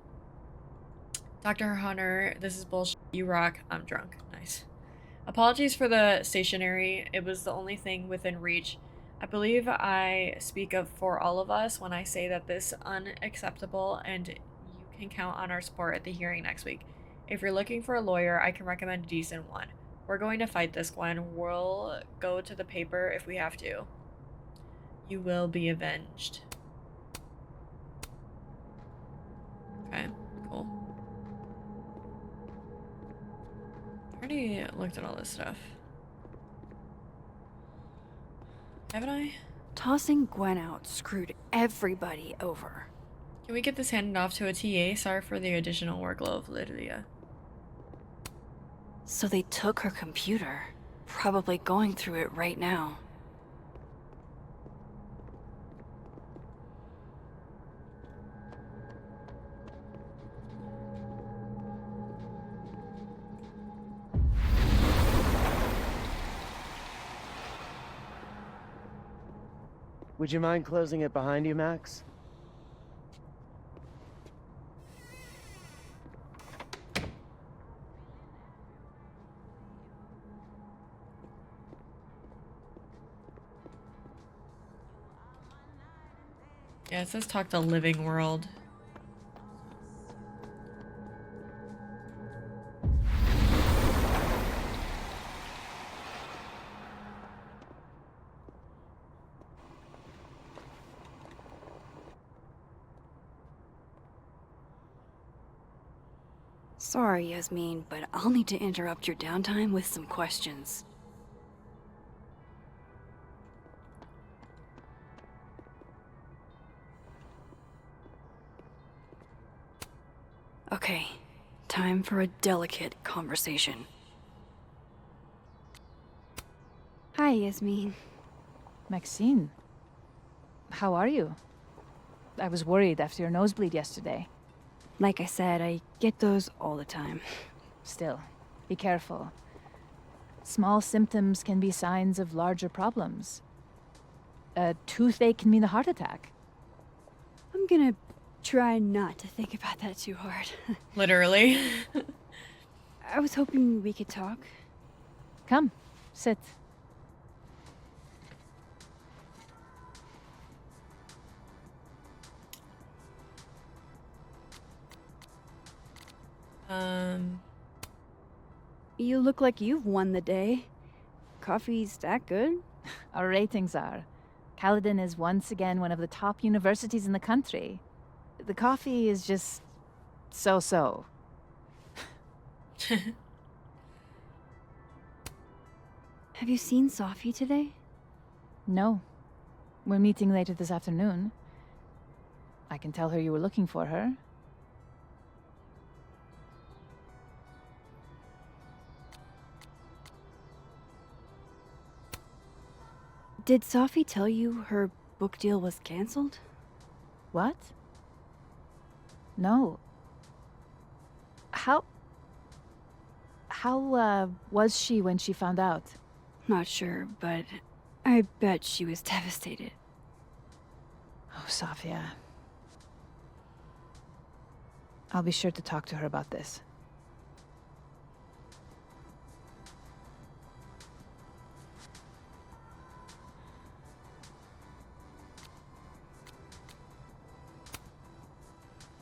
Dr. Hunter, this is bullshit. You rock. I'm drunk. Nice. Apologies for the stationery. It was the only thing within reach. I believe I speak up for all of us when I say that this is unacceptable, and you can count on our support at the hearing next week. If you're looking for a lawyer, I can recommend a decent one. We're going to fight this, Gwen. We'll go to the paper if we have to. You will be avenged. Okay, cool. I already looked at all this stuff. Haven't I? Tossing Gwen out screwed everybody over. Can we get this handed off to a TA? Sorry for the additional workload, Lydia. So they took her computer. Probably going through it right now. Would you mind closing it behind you, Max? Yeah, it says talk to Living World. Sorry, Yasmin, but I'll need to interrupt your downtime with some questions. Okay, time for a delicate conversation. Hi, Yasmin. Maxine, how are you? I was worried after your nosebleed yesterday. Like I said, I get those all the time. Still, be careful. Small symptoms can be signs of larger problems. A toothache can mean a heart attack. I'm gonna try not to think about that too hard. Literally. I was hoping we could talk. Come, sit. You look like you've won the day. Coffee's that good? Our ratings are. Caledon is once again one of the top universities in the country. The coffee is just so-so. Have you seen Sophie today? No. We're meeting later this afternoon. I can tell her you were looking for her. Did Sophie tell you her book deal was canceled? What? No. How was she when she found out? Not sure, but I bet she was devastated. Oh, Safia. I'll be sure to talk to her about this.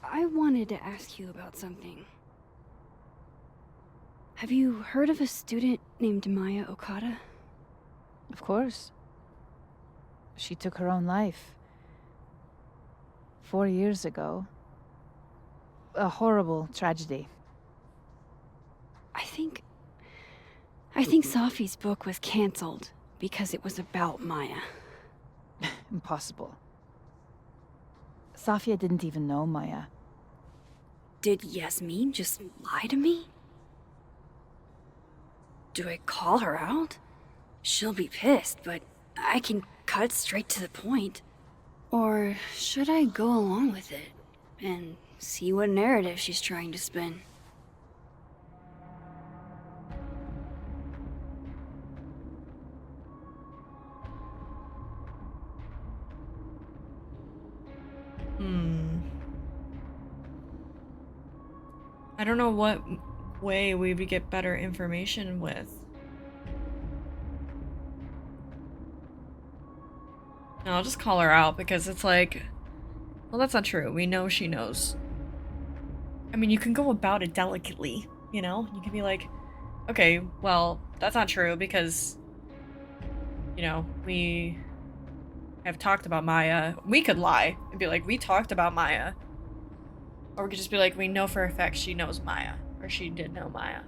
I wanted to ask you about something. Have you heard of a student named Maya Okada? Of course. She took her own life. 4 years ago. A horrible tragedy. I think Sophie's book was canceled because it was about Maya. Impossible. Safia didn't even know Maya. Did Yasmin just lie to me? Do I call her out? She'll be pissed, but I can cut straight to the point. Or should I go along with it and see what narrative she's trying to spin? I don't know what way we would get better information with. No, I'll just call her out because it's like, well, that's not true. We know she knows. I mean, you can go about it delicately, you know? You can be like, okay, well, that's not true because, you know, we have talked about Maya. We could lie and be like, we talked about Maya. Or we could just be like, we know for a fact she knows Maya. Or she did know Maya.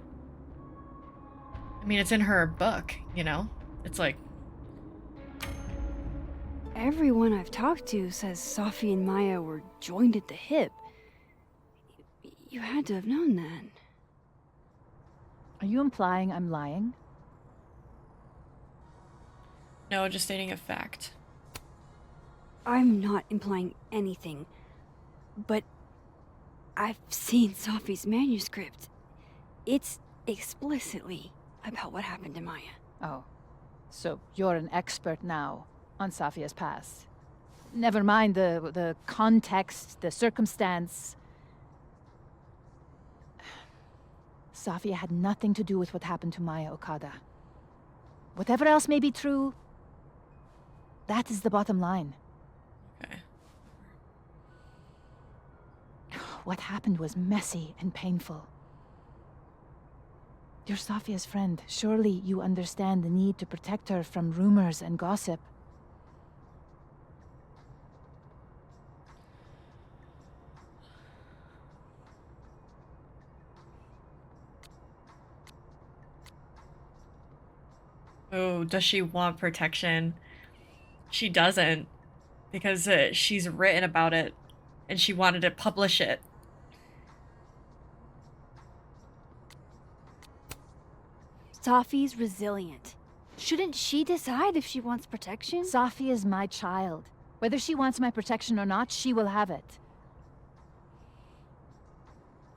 I mean, it's in her book, you know? It's like... Everyone I've talked to says Sophie and Maya were joined at the hip. You had to have known that. Are you implying I'm lying? No, just stating a fact. I'm not implying anything. But I've seen Sophie's manuscript. It's explicitly about what happened to Maya. Oh, so you're an expert now on Safia's past. Never mind the context, the circumstance. Safia had nothing to do with what happened to Maya Okada. Whatever else may be true, that is the bottom line. Okay. What happened was messy and painful. You're Safia's friend. Surely you understand the need to protect her from rumors and gossip. Oh, does she want protection? She doesn't, because she's written about it and she wanted to publish it. Safi's resilient. Shouldn't she decide if she wants protection? Safi is my child. Whether she wants my protection or not, she will have it.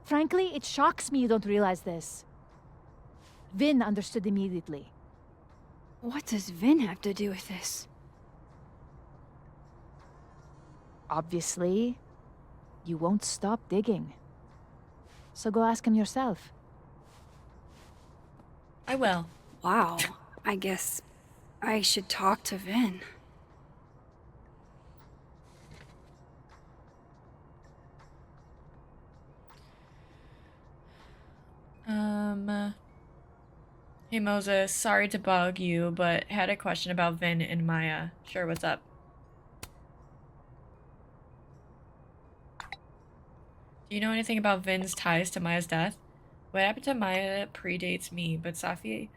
Frankly, it shocks me you don't realize this. Vin understood immediately. What does Vin have to do with this? Obviously, you won't stop digging. So go ask him yourself. I will. Wow, I guess I should talk to Vin. Hey Moses, sorry to bug you, but had a question about Vin and Maya. Sure, what's up? Do you know anything about Vin's ties to Maya's death? What happened to Maya predates me, but Safi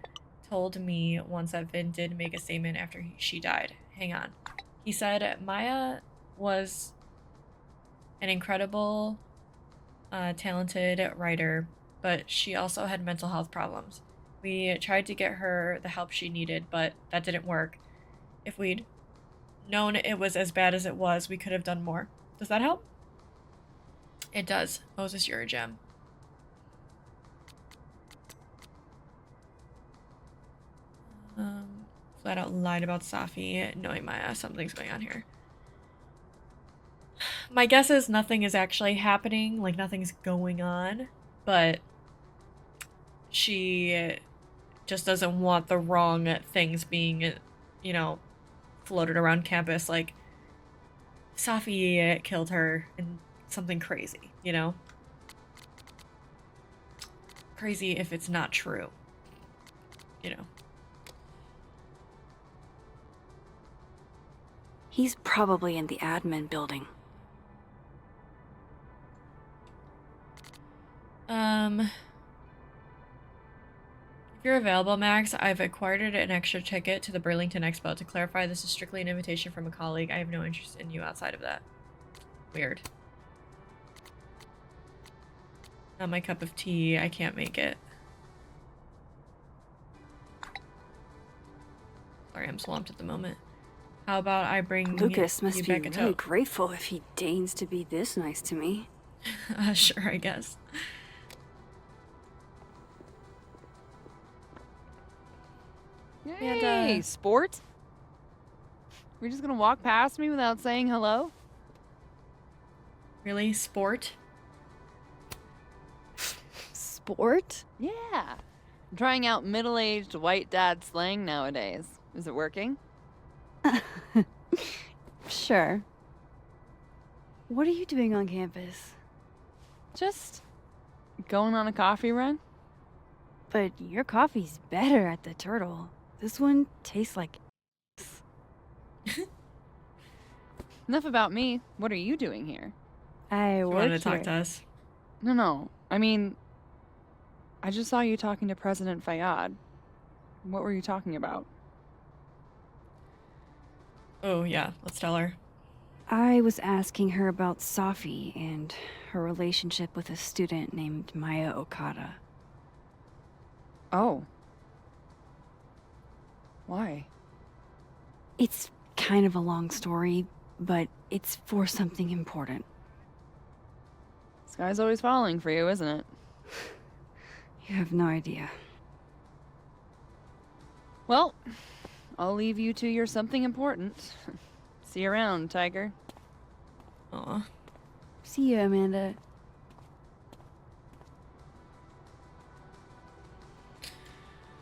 told me once that Vin did make a statement after she died. Hang on. He said Maya was an incredible, talented writer, but she also had mental health problems. We tried to get her the help she needed, but that didn't work. If we'd known it was as bad as it was, we could have done more. Does that help? It does. Moses, you're a gem. Flat out lied about Safi, knowing Maya. Something's going on here. My guess is nothing is actually happening, like nothing's going on, but she just doesn't want the wrong things being, you know, floated around campus. Like, Safi killed her and something crazy, you know? Crazy if it's not true, you know? He's probably in the admin building. If you're available, Max, I've acquired an extra ticket to the Burlington Expo. To clarify, this is strictly an invitation from a colleague. I have no interest in you outside of that. Weird. Not my cup of tea. I can't make it. Sorry, I'm swamped at the moment. How about I bring Lucas must you be back a really tote? grateful if he deigns to be this nice to me. Sure, I guess. Yay, And, sport? We're just gonna walk past me without saying hello? Really? Sport? Sport? Yeah. I'm trying out middle-aged white dad slang nowadays. Is it working? Sure. What are you doing on campus? Just going on a coffee run? But your coffee's better at the Turtle. This one tastes like... Enough about me. What are you doing here? I You work wanted to talk here. to us? No. I mean, I just saw you talking to President Fayyad. What were you talking about? Oh, yeah. Let's tell her. I was asking her about Safi and her relationship with a student named Maya Okada. Oh. Why? It's kind of a long story, but it's for something important. This guy's always falling for you, isn't it? You have no idea. Well, I'll leave you to your something important. See you around, Tiger. Aw. See you, Amanda.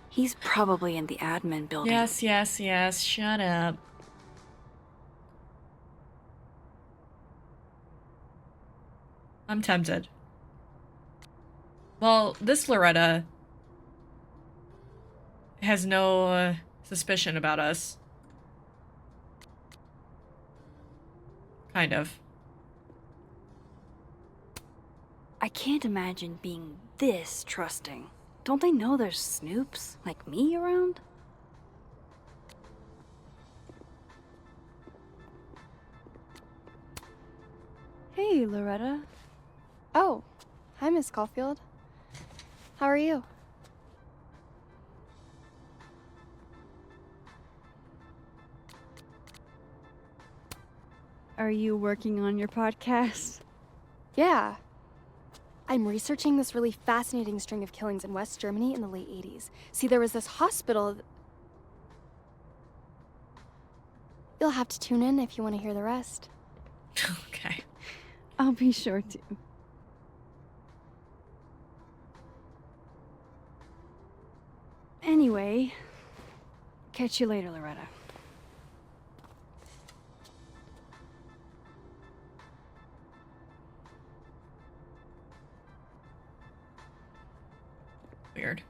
He's probably in the admin building. Yes, yes, yes. Shut up. I'm tempted. Well, this Loretta has no suspicion about us. Kind of. I can't imagine being this trusting. Don't they know there's snoops like me around? Hey, Loretta. Oh, hi, Miss Caulfield. How are you? Are you working on your podcast? Yeah. I'm researching this really fascinating string of killings in West Germany in the late 80s. See, there was this hospital. You'll have to tune in if you want to hear the rest. Okay. I'll be sure to. Anyway, catch you later, Loretta. Weird.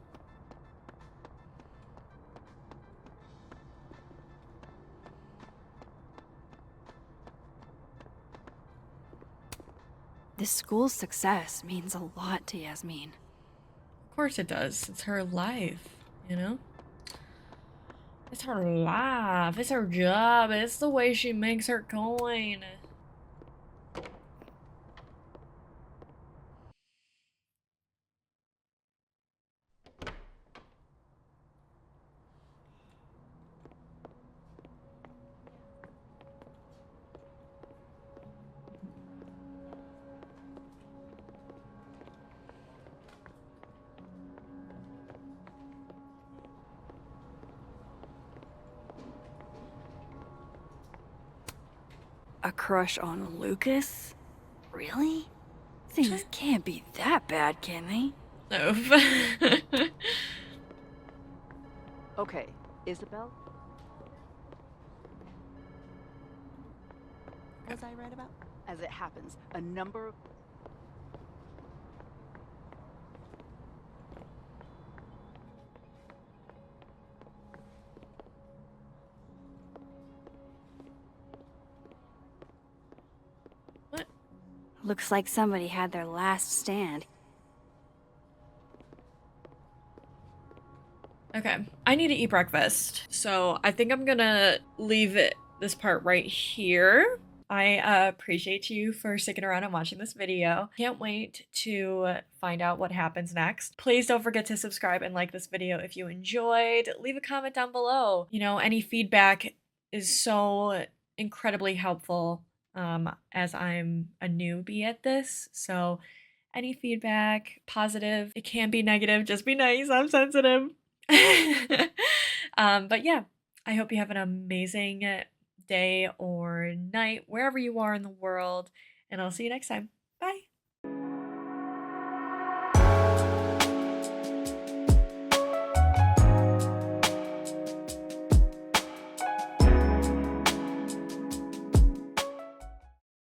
This school's success means a lot to Yasmin. Of course it does. It's her life, you know? It's her life. It's her job. It's the way she makes her coin. A crush on Lucas? Really? Things can't be that bad, can they? No. Okay, Isabel? Was I right about? As it happens, a number of... What? Looks like somebody had their last stand. Okay, I need to eat breakfast, so I think I'm gonna leave this part right here. I appreciate you for sticking around and watching this video. Can't wait to find out what happens next. Please don't forget to subscribe and like this video if you enjoyed. Leave a comment down below. You know, any feedback is so incredibly helpful as I'm a newbie at this, so any feedback, positive, it can be negative, just be nice, I'm sensitive. But yeah, I hope you have an amazing day or night wherever you are in the world, and I'll see you next time.